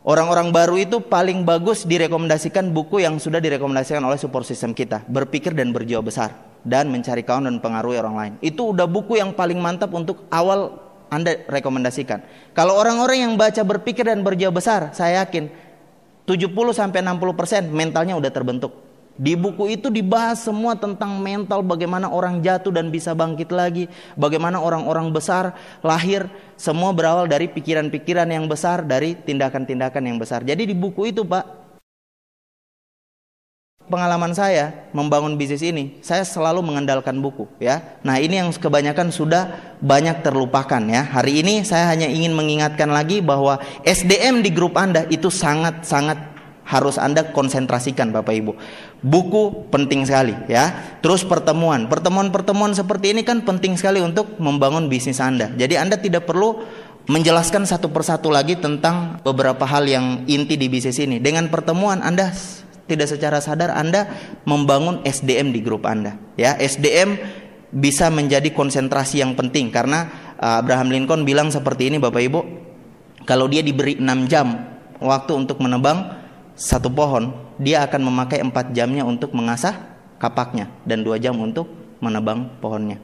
B: Orang-orang baru itu paling bagus direkomendasikan buku yang sudah direkomendasikan oleh support system kita, Berpikir dan Berjiwa Besar, dan Mencari Kawan dan Mempengaruhi Orang Lain. Itu udah buku yang paling mantap untuk awal Anda rekomendasikan. Kalau orang-orang yang baca Berpikir dan Berjiwa Besar, saya yakin 70-60% mentalnya udah terbentuk. Di buku itu dibahas semua tentang mental, bagaimana orang jatuh dan bisa bangkit lagi, bagaimana orang-orang besar lahir, semua berawal dari pikiran-pikiran yang besar, dari tindakan-tindakan yang besar. Jadi di buku itu, Pak, pengalaman saya membangun bisnis ini, saya selalu mengandalkan buku, ya. Nah, ini yang kebanyakan sudah banyak terlupakan, ya. Hari ini saya hanya ingin mengingatkan lagi bahwa SDM di grup Anda itu sangat-sangat harus Anda konsentrasikan, Bapak Ibu. Buku penting sekali, ya. Terus pertemuan seperti ini kan penting sekali untuk membangun bisnis Anda. Jadi Anda tidak perlu menjelaskan satu persatu lagi tentang beberapa hal yang inti di bisnis ini. Dengan pertemuan Anda tidak secara sadar Anda membangun SDM di grup Anda, ya. SDM bisa menjadi konsentrasi yang penting karena Abraham Lincoln bilang seperti ini, Bapak Ibu. Kalau dia diberi 6 jam waktu untuk menebang satu pohon, dia akan memakai 4 jamnya untuk mengasah kapaknya dan 2 jam untuk menebang pohonnya.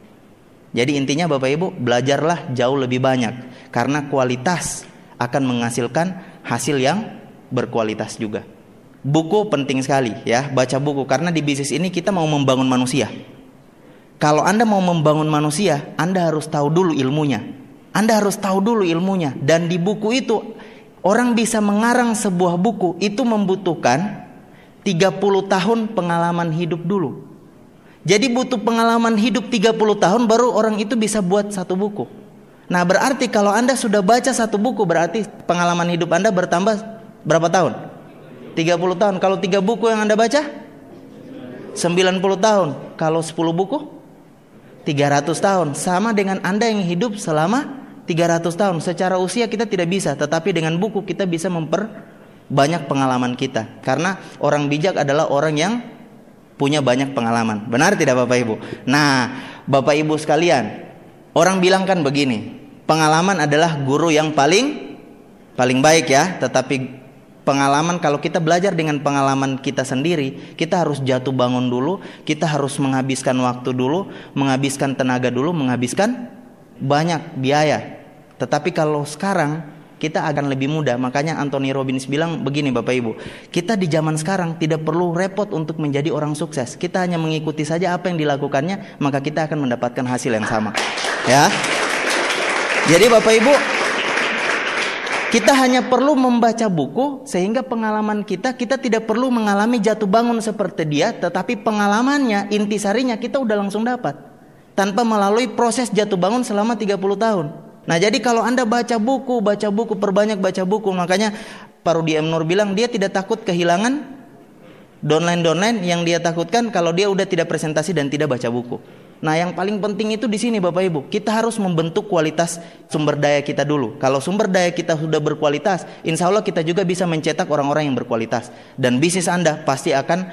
B: Jadi intinya, Bapak Ibu, belajarlah jauh lebih banyak karena kualitas akan menghasilkan hasil yang berkualitas juga. Buku penting sekali, ya, baca buku karena di bisnis ini kita mau membangun manusia. Kalau Anda mau membangun manusia, Anda harus tahu dulu ilmunya. Dan di buku itu orang bisa mengarang sebuah buku itu membutuhkan 30 tahun pengalaman hidup dulu. Jadi butuh pengalaman hidup 30 tahun baru orang itu bisa buat satu buku. Nah, berarti kalau Anda sudah baca satu buku, berarti pengalaman hidup Anda bertambah berapa tahun? 30 tahun. Kalau 3 buku yang Anda baca 90 tahun. Kalau 10 buku 300 tahun. Sama dengan Anda yang hidup selama 300 tahun. Secara usia kita tidak bisa, tetapi dengan buku kita bisa memperbanyak pengalaman kita. Karena orang bijak adalah orang yang punya banyak pengalaman. Benar tidak, Bapak Ibu? Nah, Bapak Ibu sekalian, orang bilang kan begini, pengalaman adalah guru yang paling baik ya. Tetapi pengalaman, kalau kita belajar dengan pengalaman kita sendiri, kita harus jatuh bangun dulu, kita harus menghabiskan waktu dulu, menghabiskan tenaga dulu, menghabiskan banyak biaya. Tetapi kalau sekarang kita akan lebih mudah. Makanya Anthony Robbins bilang begini Bapak Ibu, kita di zaman sekarang tidak perlu repot untuk menjadi orang sukses. Kita hanya mengikuti saja apa yang dilakukannya, maka kita akan mendapatkan hasil yang sama. Ya. Jadi Bapak Ibu, kita hanya perlu membaca buku sehingga pengalaman kita tidak perlu mengalami jatuh bangun seperti dia, tetapi pengalamannya, intisarinya kita udah langsung dapat tanpa melalui proses jatuh bangun selama 30 tahun. Nah, jadi kalau Anda baca buku, perbanyak baca buku. Makanya Pak Rudi M. Nur bilang dia tidak takut kehilangan downline yang dia takutkan kalau dia udah tidak presentasi dan tidak baca buku. Nah, yang paling penting itu di sini Bapak Ibu, kita harus membentuk kualitas sumber daya kita dulu. Kalau sumber daya kita sudah berkualitas, insya Allah kita juga bisa mencetak orang-orang yang berkualitas. Dan bisnis Anda pasti akan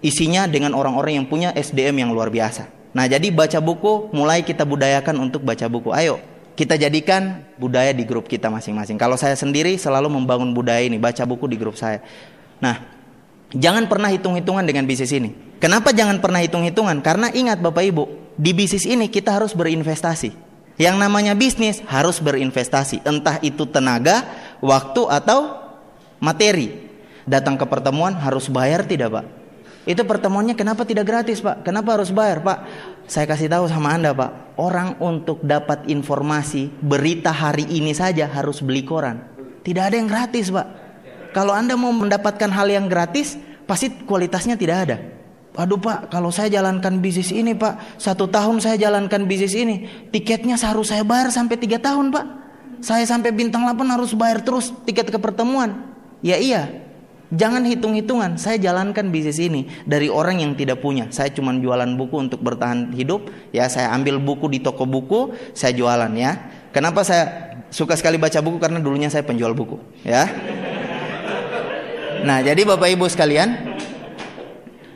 B: isinya dengan orang-orang yang punya SDM yang luar biasa. Nah, jadi baca buku, mulai kita budayakan untuk baca buku. Ayo, kita jadikan budaya di grup kita masing-masing. Kalau saya sendiri selalu membangun budaya ini, baca buku di grup saya. Nah, jangan pernah hitung-hitungan dengan bisnis ini. Kenapa jangan pernah hitung-hitungan? Karena ingat Bapak Ibu, di bisnis ini kita harus berinvestasi. Yang namanya bisnis harus berinvestasi. Entah itu tenaga, waktu, atau materi. Datang ke pertemuan harus bayar tidak Pak? Itu pertemuannya kenapa tidak gratis Pak? Kenapa harus bayar Pak? Saya kasih tahu sama Anda Pak, orang untuk dapat informasi berita hari ini saja harus beli koran. Tidak ada yang gratis Pak. Kalau Anda mau mendapatkan hal yang gratis, pasti kualitasnya tidak ada. Aduh Pak, kalau saya jalankan bisnis ini Pak, 1 tahun saya jalankan bisnis ini, tiketnya harus saya bayar sampai 3 tahun Pak. Saya sampai bintang 8 harus bayar terus tiket ke pertemuan. Ya iya. Jangan hitung-hitungan, saya jalankan bisnis ini dari orang yang tidak punya. Saya cuma jualan buku untuk bertahan hidup. Ya, saya ambil buku di toko buku, saya jualan ya. Kenapa saya suka sekali baca buku? Karena dulunya saya penjual buku ya. Nah, jadi Bapak Ibu sekalian,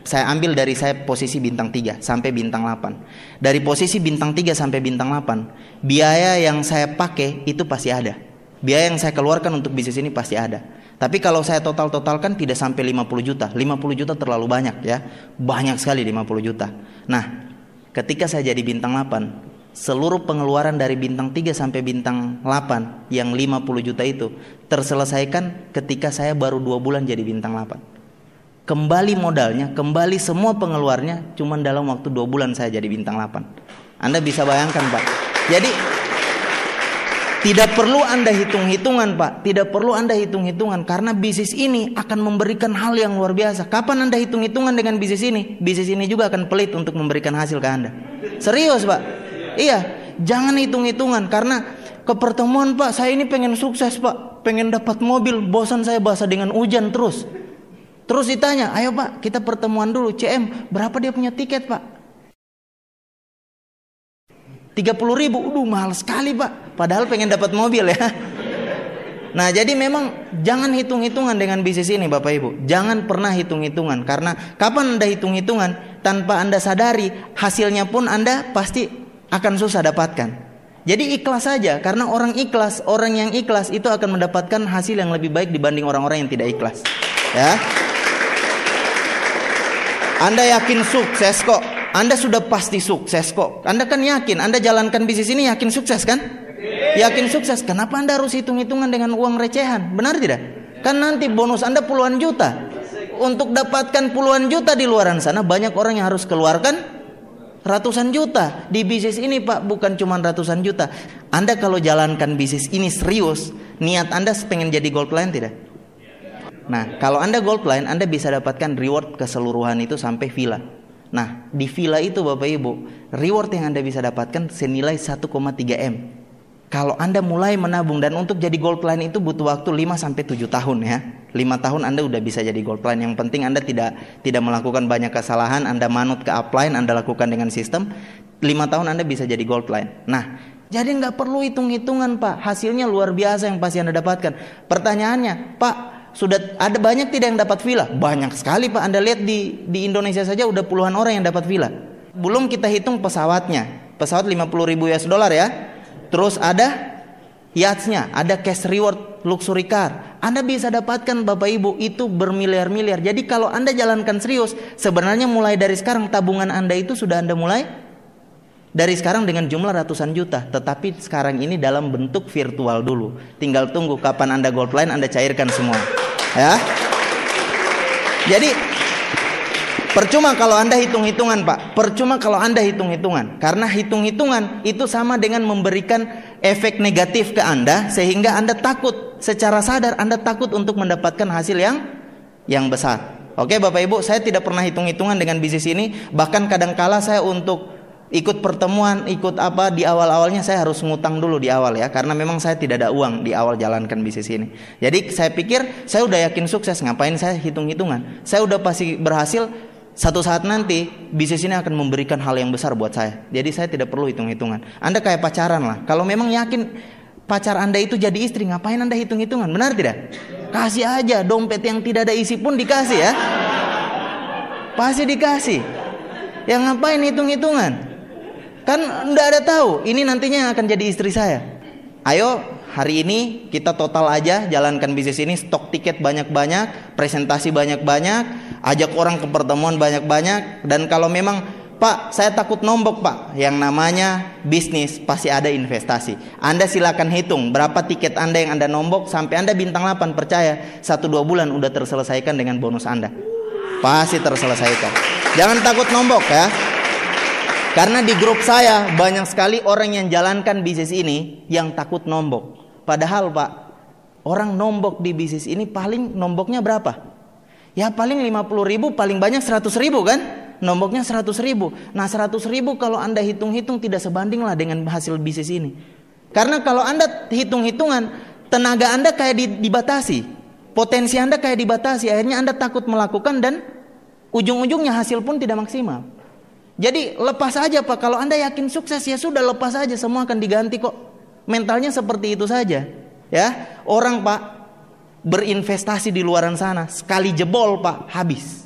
B: saya ambil dari saya posisi bintang 3 sampai bintang 8. Dari posisi bintang 3 sampai bintang 8, biaya yang saya pakai itu pasti ada. Biaya yang saya keluarkan untuk bisnis ini pasti ada. Tapi kalau saya totalkan tidak sampai 50 juta. 50 juta terlalu banyak ya. Banyak sekali 50 juta. Nah, ketika saya jadi bintang 8, seluruh pengeluaran dari bintang 3 sampai bintang 8 yang 50 juta itu terselesaikan ketika saya baru 2 bulan jadi bintang 8. Kembali modalnya, kembali semua pengeluarnya cuma dalam waktu 2 bulan saya jadi bintang 8. Anda bisa bayangkan Pak. Jadi tidak perlu Anda hitung-hitungan Pak. Tidak perlu Anda hitung-hitungan. Karena bisnis ini akan memberikan hal yang luar biasa. Kapan Anda hitung-hitungan dengan bisnis ini? Bisnis ini juga akan pelit untuk memberikan hasil ke Anda. Serius Pak. Iya. Jangan hitung-hitungan. Karena ke pertemuan Pak, saya ini pengen sukses Pak. Pengen dapat mobil. Bosan saya basah dengan hujan terus. Terus ditanya, ayo Pak kita pertemuan dulu. CM berapa dia punya tiket Pak? 30.000, mahal sekali Pak. Padahal pengen dapat mobil ya. Nah, jadi memang jangan hitung-hitungan dengan bisnis ini Bapak Ibu. Jangan pernah hitung-hitungan. Karena kapan Anda hitung-hitungan, tanpa Anda sadari, hasilnya pun Anda pasti akan susah dapatkan. Jadi ikhlas saja. Karena orang yang ikhlas itu akan mendapatkan hasil yang lebih baik dibanding orang-orang yang tidak ikhlas. Ya. Anda yakin sukses kok. Anda sudah pasti sukses kok. Anda kan yakin, Anda jalankan bisnis ini yakin sukses kan? Yakin sukses. Kenapa Anda harus hitung-hitungan dengan uang recehan? Benar tidak? Kan nanti bonus Anda puluhan juta. Untuk dapatkan puluhan juta di luaran sana, banyak orang yang harus keluarkan ratusan juta. Di bisnis ini Pak, bukan cuma ratusan juta. Anda kalau jalankan bisnis ini serius, niat Anda pengen jadi gold client tidak? Nah, kalau Anda gold client, Anda bisa dapatkan reward keseluruhan itu sampai villa. Nah, di villa itu Bapak Ibu, reward yang Anda bisa dapatkan senilai 1,3 M. Kalau Anda mulai menabung, dan untuk jadi gold client itu butuh waktu 5-7 tahun ya. 5 tahun Anda udah bisa jadi gold client. Yang penting Anda tidak melakukan banyak kesalahan, Anda manut ke upline, Anda lakukan dengan sistem. 5 tahun Anda bisa jadi gold client. Nah, jadi nggak perlu hitung-hitungan Pak. Hasilnya luar biasa yang pasti Anda dapatkan. Pertanyaannya, Pak, sudah ada banyak tidak yang dapat villa? Banyak sekali Pak. Anda lihat di Indonesia saja udah puluhan orang yang dapat villa. Belum kita hitung pesawatnya. pesawat 50.000 US dollar ya. Terus ada yachts-nya, ada cash reward luxury car. Anda bisa dapatkan Bapak Ibu itu bermiliar-miliar. Jadi kalau Anda jalankan serius, sebenarnya mulai dari sekarang tabungan Anda itu sudah Anda mulai dari sekarang dengan jumlah ratusan juta. Tetapi sekarang ini dalam bentuk virtual dulu. Tinggal tunggu kapan Anda gold line, Anda cairkan semua. Ya. Jadi percuma kalau Anda hitung-hitungan Pak. Percuma kalau Anda hitung-hitungan. Karena hitung-hitungan itu sama dengan memberikan efek negatif ke Anda. Sehingga Anda takut, secara sadar Anda takut untuk mendapatkan hasil yang besar. Oke Bapak Ibu, saya tidak pernah hitung-hitungan dengan bisnis ini. Bahkan kadangkala saya untuk ikut pertemuan, ikut apa di awal-awalnya saya harus ngutang dulu di awal ya. Karena memang saya tidak ada uang di awal jalankan bisnis ini. Jadi saya pikir saya udah yakin sukses, ngapain saya hitung-hitungan. Saya udah pasti berhasil. Satu saat nanti bisnis ini akan memberikan hal yang besar buat saya. Jadi saya tidak perlu hitung-hitungan. Anda kayak pacaran lah. Kalau memang yakin pacar Anda itu jadi istri, ngapain Anda hitung-hitungan? Benar tidak? Kasih aja dompet yang tidak ada isi pun dikasih ya. Pasti dikasih. Yang ngapain hitung-hitungan? Kan enggak ada tahu ini nantinya yang akan jadi istri saya. Ayo hari ini kita total aja jalankan bisnis ini. Stok tiket banyak-banyak, presentasi banyak-banyak, ajak orang ke pertemuan banyak-banyak. Dan kalau memang Pak saya takut nombok Pak, yang namanya bisnis pasti ada investasi. Anda silakan hitung berapa tiket Anda yang Anda nombok. Sampai Anda bintang 8, percaya 1-2 bulan udah terselesaikan dengan bonus Anda. Pasti terselesaikan. Jangan takut nombok ya. Karena di grup saya banyak sekali orang yang jalankan bisnis ini yang takut nombok. Padahal Pak, orang nombok di bisnis ini paling nomboknya berapa? Ya paling 50.000, paling banyak 100.000 kan? Nomboknya 100.000. Nah 100.000 kalau Anda hitung-hitung tidak sebanding lah dengan hasil bisnis ini. Karena kalau Anda hitung-hitungan, tenaga Anda kayak dibatasi. Potensi Anda kayak dibatasi. Akhirnya Anda takut melakukan dan ujung-ujungnya hasil pun tidak maksimal. Jadi lepas aja Pak. Kalau Anda yakin sukses ya sudah lepas aja, semua akan diganti kok. Mentalnya seperti itu saja. Ya, orang Pak berinvestasi di luaran sana, sekali jebol Pak habis.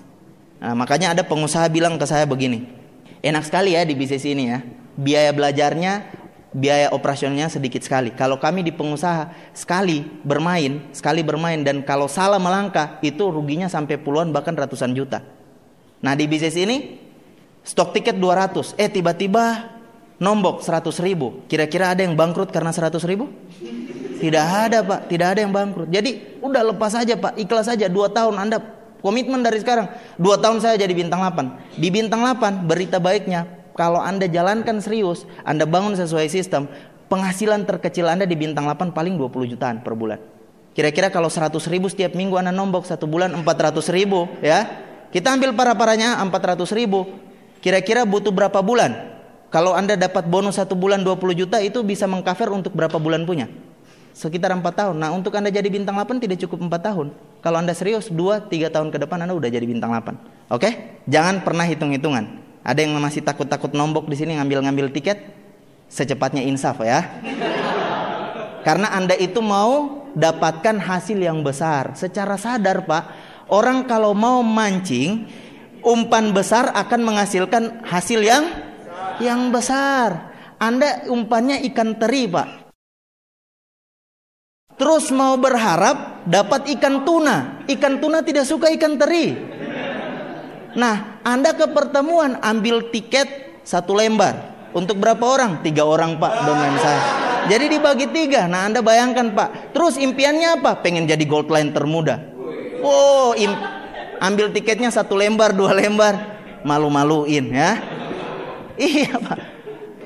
B: Nah, makanya ada pengusaha bilang ke saya begini, enak sekali ya di bisnis ini ya. Biaya belajarnya, biaya operasionalnya sedikit sekali. Kalau kami di pengusaha sekali bermain dan kalau salah melangkah itu ruginya sampai puluhan bahkan ratusan juta. Nah di bisnis ini stok tiket 200, tiba-tiba nombok 100.000. Kira-kira ada yang bangkrut karena 100.000? Tidak ada Pak, tidak ada yang bangkrut. Jadi udah lepas aja Pak, ikhlas aja. 2 tahun Anda komitmen dari sekarang. 2 tahun saya jadi bintang 8. Di bintang 8 berita baiknya, kalau Anda jalankan serius, Anda bangun sesuai sistem, penghasilan terkecil Anda di bintang 8 paling 20 jutaan per bulan. Kira-kira kalau 100.000 setiap minggu Anda nombok, 1 bulan 400.000 ya. Kita ambil parah-parahnya 400.000. Kira-kira butuh berapa bulan? Kalau Anda dapat bonus 1 bulan 20 juta itu bisa mengcover untuk berapa bulan punya? Sekitar 4 tahun. Nah untuk Anda jadi bintang 8 tidak cukup 4 tahun. Kalau Anda serius 2-3 tahun ke depan Anda udah jadi bintang 8. Oke? Jangan pernah hitung-hitungan. Ada yang masih takut-takut nombok di sini ngambil-ngambil tiket, secepatnya insaf ya. Karena Anda itu mau dapatkan hasil yang besar. Secara sadar Pak, orang kalau mau mancing, umpan besar akan menghasilkan hasil yang besar. Anda umpannya ikan teri Pak, terus mau berharap dapat ikan tuna. Ikan tuna tidak suka ikan teri. Nah Anda ke pertemuan ambil tiket 1 lembar. Untuk berapa orang? 3 orang Pak, domain saya. Jadi dibagi 3. Nah Anda bayangkan Pak, terus impiannya apa? Pengen jadi gold line termuda. Oh, ambil tiketnya 1 lembar, 2 lembar, malu-maluin ya. Iya Pak,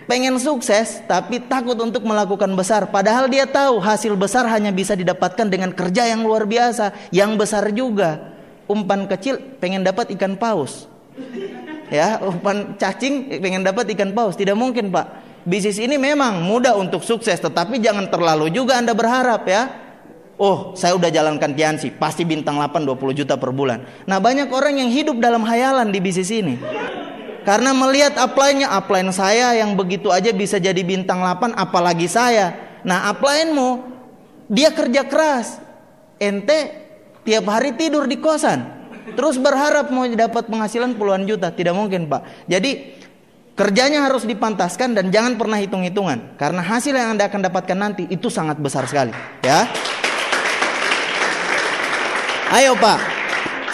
B: pengen sukses tapi takut untuk melakukan besar. Padahal dia tahu hasil besar hanya bisa didapatkan dengan kerja yang luar biasa, yang besar juga. Umpan kecil pengen dapat ikan paus ya, umpan cacing pengen dapat ikan paus, tidak mungkin Pak. Bisnis ini memang mudah untuk sukses, tetapi jangan terlalu juga Anda berharap ya. Oh saya udah jalankan Tiansi, pasti bintang 8 20 juta per bulan. Nah banyak orang yang hidup dalam hayalan di bisnis ini. Karena melihat upline saya yang begitu aja bisa jadi bintang 8, apalagi saya. Nah upline-mu, dia kerja keras. Ente tiap hari tidur di kosan, terus berharap mau dapat penghasilan puluhan juta. Tidak mungkin Pak. Jadi Kerjanya harus dipantaskan dan jangan pernah hitung-hitungan, karena hasil yang Anda akan dapatkan nanti itu sangat besar sekali, ya. Ayo Pak,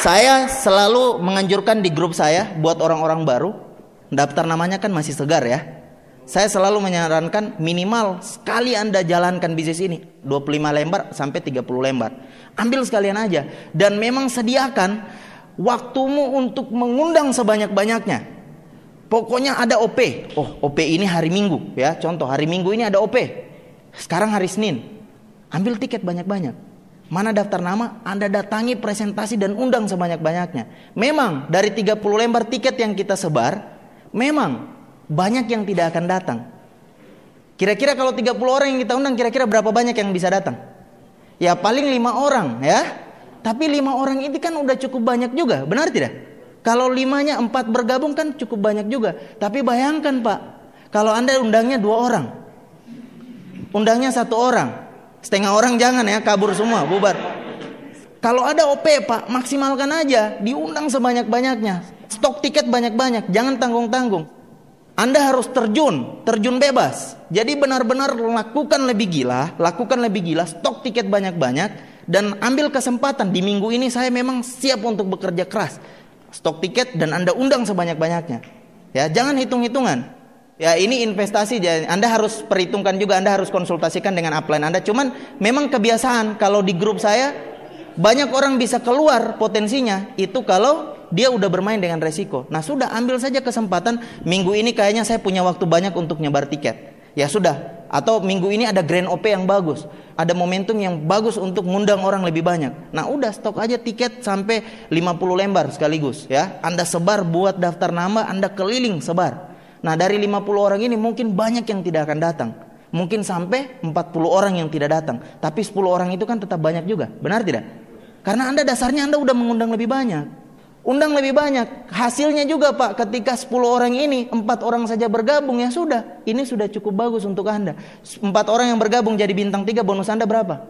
B: saya selalu menganjurkan di grup saya buat orang-orang baru, daftar namanya kan masih segar ya. Saya selalu menyarankan minimal sekali Anda jalankan bisnis ini 25 lembar sampai 30 lembar. Ambil sekalian aja, dan memang sediakan waktumu untuk mengundang sebanyak-banyaknya. Pokoknya ada OP. Oh, OP ini hari Minggu ya. Contoh, hari Minggu ini ada OP. Sekarang hari Senin. Ambil tiket banyak-banyak. Mana daftar nama, Anda datangi, presentasi dan undang sebanyak-banyaknya. Memang dari 30 lembar tiket yang kita sebar, memang banyak yang tidak akan datang. Kira-kira kalau 30 orang yang kita undang, kira-kira berapa banyak yang bisa datang? Ya paling 5 orang ya. Tapi 5 orang ini kan udah cukup banyak juga, benar tidak? Kalau 5-nya 4 bergabung kan cukup banyak juga. Tapi bayangkan Pak, kalau Anda undangnya 2 orang, undangnya 1 orang, setengah orang jangan ya, kabur semua, bubar. Kalau ada OP Pak, maksimalkan aja, diundang sebanyak-banyaknya, stok tiket banyak-banyak, jangan tanggung-tanggung. Anda harus terjun bebas. Jadi benar-benar lakukan lebih gila, stok tiket banyak-banyak, dan ambil kesempatan. Di minggu ini saya memang siap untuk bekerja keras. Stok tiket dan Anda undang sebanyak-banyaknya. Ya, jangan hitung-hitungan. Ya, ini investasi, Anda harus perhitungkan juga, Anda harus konsultasikan dengan upline Anda. Cuman memang kebiasaan kalau di grup saya banyak orang bisa keluar potensinya itu kalau dia udah bermain dengan resiko. Nah, sudah ambil saja kesempatan. Minggu ini kayaknya saya punya waktu banyak untuk nyebar tiket. Ya sudah, atau minggu ini ada grand OP yang bagus, ada momentum yang bagus untuk ngundang orang lebih banyak. Nah udah, stok aja tiket sampai 50 lembar sekaligus ya. Anda sebar, buat daftar nama, Anda keliling sebar. Nah dari 50 orang ini mungkin banyak yang tidak akan datang, mungkin sampai 40 orang yang tidak datang. Tapi 10 orang itu kan tetap banyak juga, benar tidak? Karena Anda dasarnya Anda udah mengundang lebih banyak. Undang lebih banyak. Hasilnya juga Pak, ketika 10 orang ini 4 orang saja bergabung, ya sudah, ini sudah cukup bagus untuk Anda. 4 orang yang bergabung jadi bintang 3, bonus Anda berapa?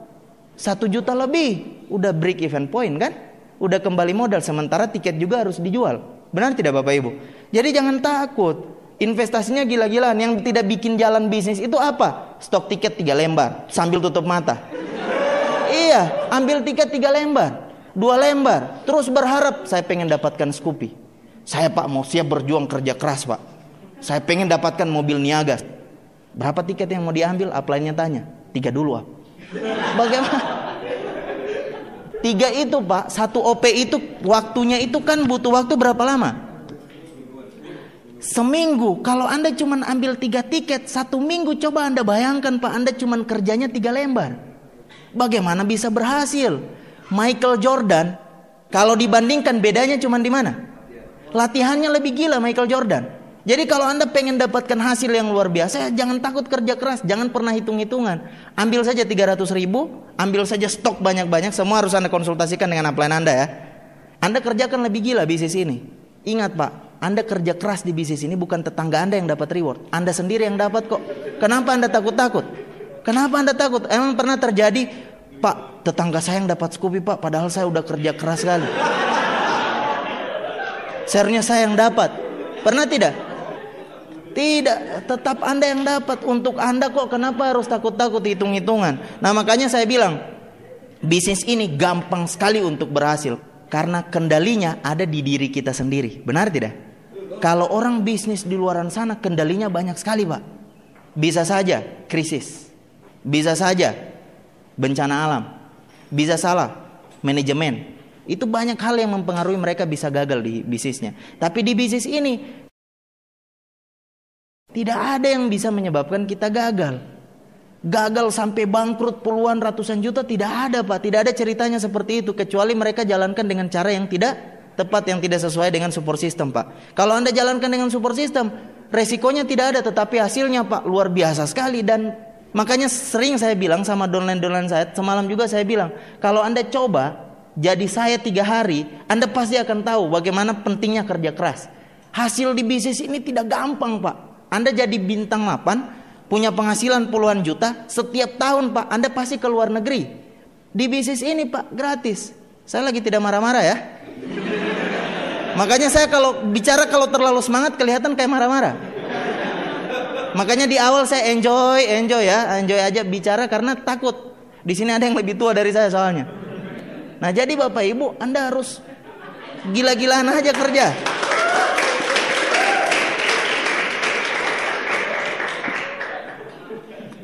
B: 1 juta lebih. Udah break even point kan? Udah kembali modal, sementara tiket juga harus dijual. Benar tidak Bapak Ibu? Jadi jangan takut. Investasinya gila-gilaan. Yang tidak bikin jalan bisnis itu apa? Stok tiket 3 lembar sambil tutup mata. Iya, ambil tiket 3 lembar, 2 lembar, terus berharap saya pengen dapatkan Scoopy. Saya Pak mau siap berjuang kerja keras Pak. Saya pengen dapatkan mobil Niaga. Berapa tiket yang mau diambil? Upline-nya tanya. 3 dulu Pak. Bagaimana? 3 itu Pak, 1 OP itu waktunya itu kan butuh waktu berapa lama? Seminggu. Kalau Anda cuma ambil 3 tiket 1 minggu, coba Anda bayangkan Pak, Anda cuma kerjanya 3 lembar. Bagaimana bisa berhasil? Michael Jordan, kalau dibandingkan bedanya cuma di mana? Latihannya lebih gila Michael Jordan. Jadi kalau Anda pengen dapatkan hasil yang luar biasa, jangan takut kerja keras, jangan pernah hitung-hitungan. Ambil saja 300 ribu, ambil saja stok banyak-banyak, semua harus Anda konsultasikan dengan upline Anda ya. Anda kerjakan lebih gila bisnis ini. Ingat Pak, Anda kerja keras di bisnis ini, bukan tetangga Anda yang dapat reward, Anda sendiri yang dapat kok. Kenapa Anda takut-takut? Kenapa Anda takut? Emang pernah terjadi, Pak, tetangga saya yang dapat Scoopy Pak, padahal saya udah kerja keras sekali. Share-nya saya yang dapat. Pernah tidak? Tidak, tetap Anda yang dapat. Untuk Anda kok, kenapa harus takut-takut hitung-hitungan? Nah makanya saya bilang, bisnis ini gampang sekali untuk berhasil, karena kendalinya ada di diri kita sendiri. Benar tidak? Kalau orang bisnis di luaran sana, kendalinya banyak sekali Pak. Bisa saja krisis, bisa saja bencana alam, bisa salah manajemen. Itu banyak hal yang mempengaruhi mereka bisa gagal di bisnisnya. Tapi di bisnis ini tidak ada yang bisa menyebabkan kita gagal. Gagal sampai bangkrut puluhan ratusan juta tidak ada Pak. Tidak ada ceritanya seperti itu, kecuali mereka jalankan dengan cara yang tidak tepat, yang tidak sesuai dengan support system Pak. Kalau Anda jalankan dengan support system, resikonya tidak ada, tetapi hasilnya Pak luar biasa sekali. Dan makanya sering saya bilang sama downline saya, semalam juga saya bilang, kalau Anda coba jadi saya 3 hari, Anda pasti akan tahu bagaimana pentingnya kerja keras. Hasil di bisnis ini tidak gampang Pak. Anda jadi bintang mapan, punya penghasilan puluhan juta setiap tahun Pak, Anda pasti ke luar negeri. Di bisnis ini Pak gratis. Saya lagi tidak marah-marah ya. Makanya saya kalau bicara kalau terlalu semangat kelihatan kayak marah-marah. Makanya di awal saya enjoy aja bicara karena takut. Di sini ada yang lebih tua dari saya soalnya. Nah, jadi Bapak Ibu, Anda harus gila-gilaan aja kerja.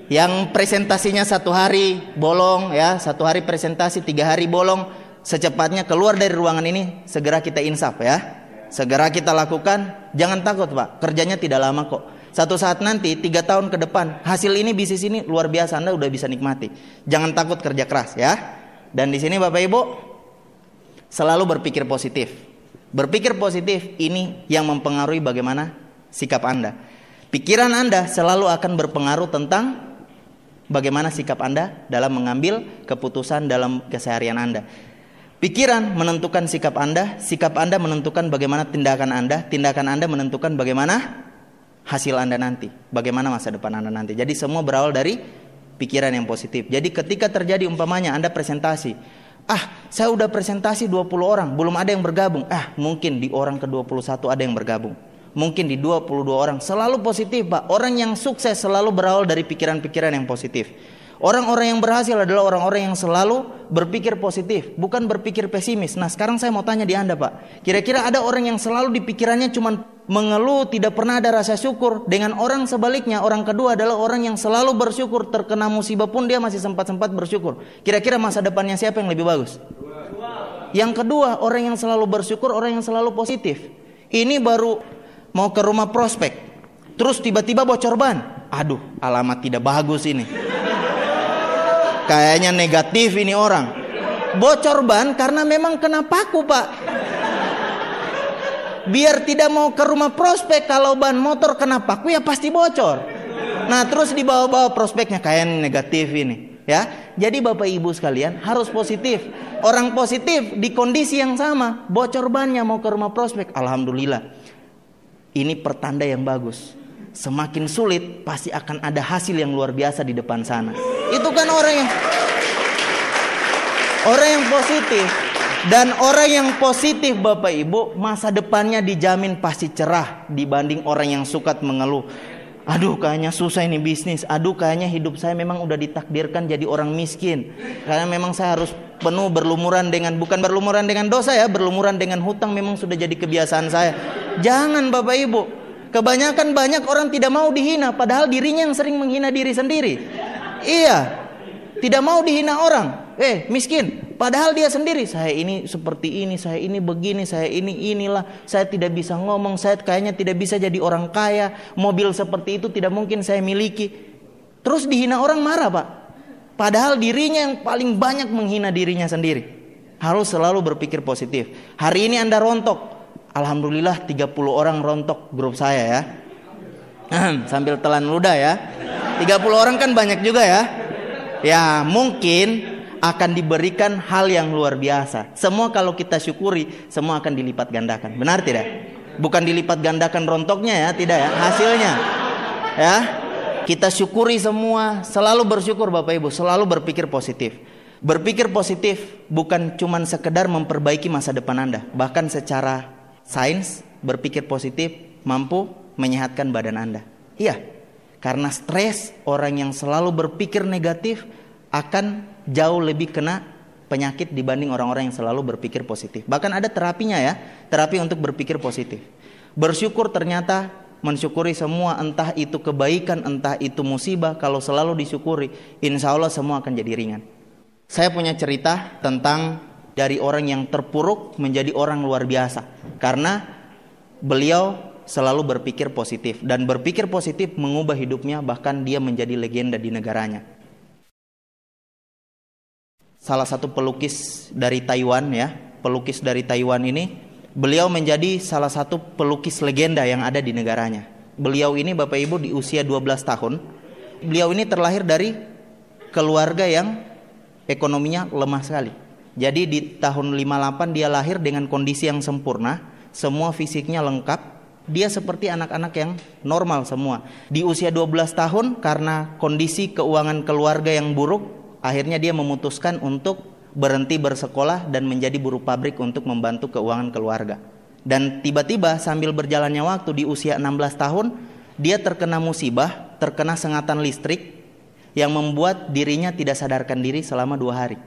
B: Yang presentasinya 1 hari bolong ya, 1 hari presentasi, 3 hari bolong, secepatnya keluar dari ruangan ini, segera kita insaf ya. Segera kita lakukan, jangan takut Pak, kerjanya tidak lama kok. Satu saat nanti 3 tahun ke depan, hasil ini, bisnis ini luar biasa, Anda udah bisa nikmati. Jangan takut kerja keras ya. Dan di sini Bapak Ibu selalu berpikir positif. Berpikir positif ini yang mempengaruhi bagaimana sikap Anda. Pikiran Anda selalu akan berpengaruh tentang bagaimana sikap Anda dalam mengambil keputusan dalam keseharian Anda. Pikiran menentukan sikap Anda menentukan bagaimana tindakan Anda menentukan bagaimana hasil Anda nanti, bagaimana masa depan Anda nanti. Jadi semua berawal dari pikiran yang positif. Jadi ketika terjadi umpamanya Anda presentasi, saya udah presentasi 20 orang, belum ada yang bergabung. Mungkin di orang ke-21 ada yang bergabung. Mungkin di 22 orang. Selalu positif Pak. Orang yang sukses selalu berawal dari pikiran-pikiran yang positif. Orang-orang yang berhasil adalah orang-orang yang selalu berpikir positif, bukan berpikir pesimis. Nah, sekarang saya mau tanya di Anda Pak, kira-kira ada orang yang selalu di pikirannya cuma mengeluh, tidak pernah ada rasa syukur, dengan orang sebaliknya, orang kedua adalah orang yang selalu bersyukur, terkena musibah pun dia masih sempat-sempat bersyukur. Kira-kira masa depannya siapa yang lebih bagus? Yang kedua, orang yang selalu bersyukur, orang yang selalu positif. Ini baru mau ke rumah prospek, terus tiba-tiba bocor ban. Aduh, alamat tidak bagus ini. Kayaknya negatif ini orang. Bocor ban karena memang kena paku Pak. Biar tidak mau ke rumah prospek, kalau ban motor kena paku ya pasti bocor. Nah, terus dibawa-bawa prospeknya kayaknya negatif ini ya. Jadi Bapak Ibu sekalian harus positif. Orang positif di kondisi yang sama, bocor bannya mau ke rumah prospek, alhamdulillah. Ini pertanda yang bagus. Semakin sulit pasti akan ada hasil yang luar biasa di depan sana. Itu kan orang yang positif. Dan orang yang positif Bapak Ibu, masa depannya dijamin pasti cerah dibanding orang yang suka mengeluh. Aduh, kayaknya susah ini bisnis. Aduh, kayaknya hidup saya memang udah ditakdirkan jadi orang miskin. Karena memang saya harus penuh berlumuran dengan, bukan berlumuran dengan dosa ya, berlumuran dengan hutang memang sudah jadi kebiasaan saya. Jangan Bapak Ibu. Kebanyakan banyak orang tidak mau dihina, padahal dirinya yang sering menghina diri sendiri. Iya, tidak mau dihina orang. Miskin, padahal dia sendiri. Saya ini seperti ini, saya ini begini, saya ini inilah. Saya tidak bisa ngomong, saya kayaknya tidak bisa jadi orang kaya. Mobil seperti itu tidak mungkin saya miliki. Terus dihina orang marah Pak. Padahal dirinya yang paling banyak menghina dirinya sendiri. Harus selalu berpikir positif. Hari ini Anda rontok. Alhamdulillah 30 orang rontok grup saya ya. Sambil telan ludah ya. 30 orang kan banyak juga ya. Ya mungkin akan diberikan hal yang luar biasa. Semua kalau kita syukuri, semua akan dilipat gandakan. Benar tidak? Bukan dilipat gandakan rontoknya ya, tidak ya, hasilnya. Ya. Kita syukuri semua, selalu bersyukur Bapak Ibu, selalu berpikir positif. Berpikir positif bukan cuma sekedar memperbaiki masa depan Anda, bahkan secara sains, berpikir positif mampu menyehatkan badan Anda. Iya, karena stres, orang yang selalu berpikir negatif akan jauh lebih kena penyakit dibanding orang-orang yang selalu berpikir positif. Bahkan ada terapinya ya, terapi untuk berpikir positif. Bersyukur ternyata mensyukuri semua, entah itu kebaikan, entah itu musibah, kalau selalu disyukuri, insya Allah semua akan jadi ringan. Saya punya cerita tentang dari orang yang terpuruk menjadi orang luar biasa. Karena beliau selalu berpikir positif. Dan berpikir positif mengubah hidupnya, bahkan dia menjadi legenda di negaranya. Salah satu pelukis dari Taiwan ya, pelukis dari Taiwan ini, beliau menjadi salah satu pelukis legenda yang ada di negaranya. Beliau ini Bapak Ibu di usia 12 tahun. Beliau ini terlahir dari keluarga yang ekonominya lemah sekali. Jadi di tahun 58 dia lahir dengan kondisi yang sempurna, semua fisiknya lengkap, dia seperti anak-anak yang normal semua. Di usia 12 tahun karena kondisi keuangan keluarga yang buruk, akhirnya dia memutuskan untuk berhenti bersekolah dan menjadi buruh pabrik untuk membantu keuangan keluarga. Dan tiba-tiba sambil berjalannya waktu di usia 16 tahun, dia terkena musibah, terkena sengatan listrik yang membuat dirinya tidak sadarkan diri selama 2 hari.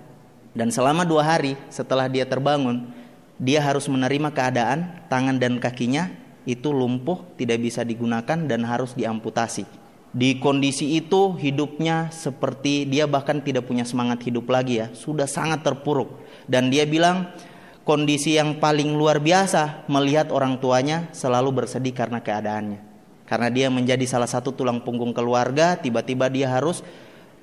B: Dan selama 2 hari setelah dia terbangun, dia harus menerima keadaan tangan dan kakinya itu lumpuh, tidak bisa digunakan dan harus diamputasi. Di kondisi itu hidupnya seperti dia bahkan tidak punya semangat hidup lagi ya, sudah sangat terpuruk. Dan dia bilang kondisi yang paling luar biasa melihat orang tuanya selalu bersedih karena keadaannya. Karena dia menjadi salah satu tulang punggung keluarga, tiba-tiba dia harus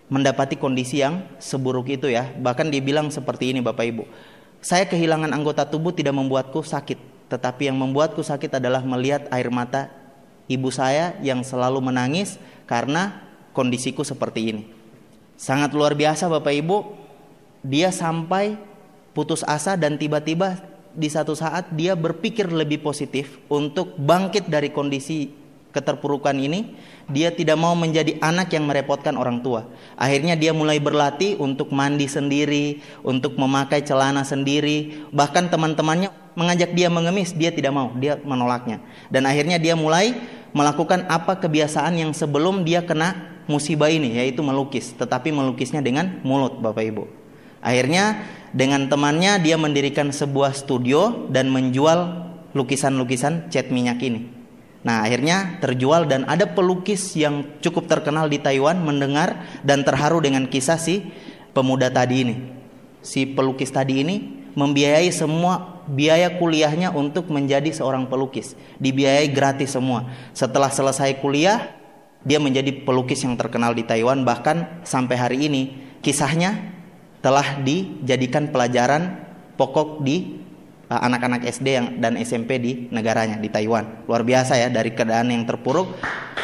B: mendapati kondisi yang seburuk itu ya. Bahkan dia bilang seperti ini Bapak Ibu, saya kehilangan anggota tubuh tidak membuatku sakit, tetapi yang membuatku sakit adalah melihat air mata ibu saya yang selalu menangis karena kondisiku seperti ini. Sangat luar biasa Bapak Ibu, dia sampai putus asa dan tiba-tiba di satu saat dia berpikir lebih positif untuk bangkit dari kondisi keterpurukan ini. Dia tidak mau menjadi anak yang merepotkan orang tua. Akhirnya dia mulai berlatih untuk mandi sendiri, untuk memakai celana sendiri. Bahkan teman-temannya mengajak dia mengemis, dia tidak mau, dia menolaknya. Dan akhirnya dia mulai melakukan apa kebiasaan yang sebelum dia kena musibah ini, yaitu melukis. Tetapi melukisnya dengan mulut Bapak Ibu. Akhirnya dengan temannya dia mendirikan sebuah studio dan menjual lukisan-lukisan cat minyak ini. Nah akhirnya terjual dan ada pelukis yang cukup terkenal di Taiwan mendengar dan terharu dengan kisah si pemuda tadi ini. Si pelukis tadi ini membiayai semua biaya kuliahnya untuk menjadi seorang pelukis. Dibiayai gratis semua. Setelah selesai kuliah, dia menjadi pelukis yang terkenal di Taiwan. Bahkan sampai hari ini kisahnya telah dijadikan pelajaran pokok di anak-anak SD dan SMP di negaranya, di Taiwan. Luar biasa ya, dari keadaan yang terpuruk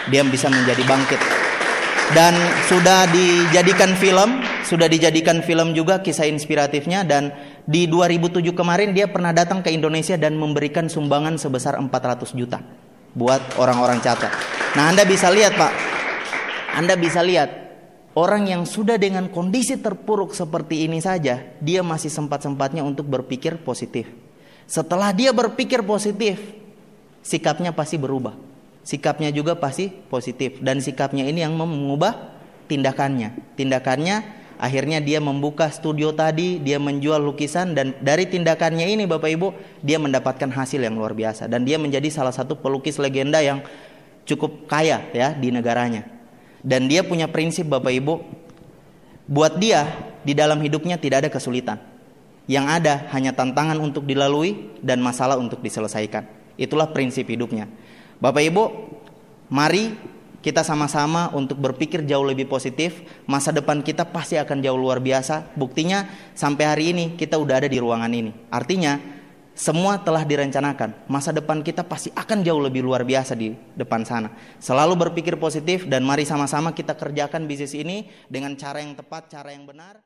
B: dia bisa menjadi bangkit. Dan sudah dijadikan film juga kisah inspiratifnya. Dan di 2007 kemarin dia pernah datang ke Indonesia dan memberikan sumbangan sebesar 400 juta buat orang-orang cacat. Nah Anda bisa lihat Pak, Anda bisa lihat orang yang sudah dengan kondisi terpuruk seperti ini saja, dia masih sempat-sempatnya untuk berpikir positif. Setelah dia berpikir positif, sikapnya pasti berubah. Sikapnya juga pasti positif. Dan sikapnya ini yang mengubah tindakannya. Tindakannya akhirnya dia membuka studio tadi, dia menjual lukisan. Dan dari tindakannya ini Bapak Ibu, dia mendapatkan hasil yang luar biasa. Dan dia menjadi salah satu pelukis legenda yang cukup kaya ya di negaranya. Dan dia punya prinsip Bapak Ibu, buat dia di dalam hidupnya tidak ada kesulitan. Yang ada hanya tantangan untuk dilalui dan masalah untuk diselesaikan. Itulah prinsip hidupnya. Bapak Ibu, mari kita sama-sama untuk berpikir jauh lebih positif. Masa depan kita pasti akan jauh luar biasa. Buktinya sampai hari ini kita udah ada di ruangan ini. Artinya semua telah direncanakan. Masa depan kita pasti akan jauh lebih luar biasa di depan sana. Selalu berpikir positif dan mari sama-sama kita kerjakan bisnis ini dengan cara yang tepat, cara yang benar.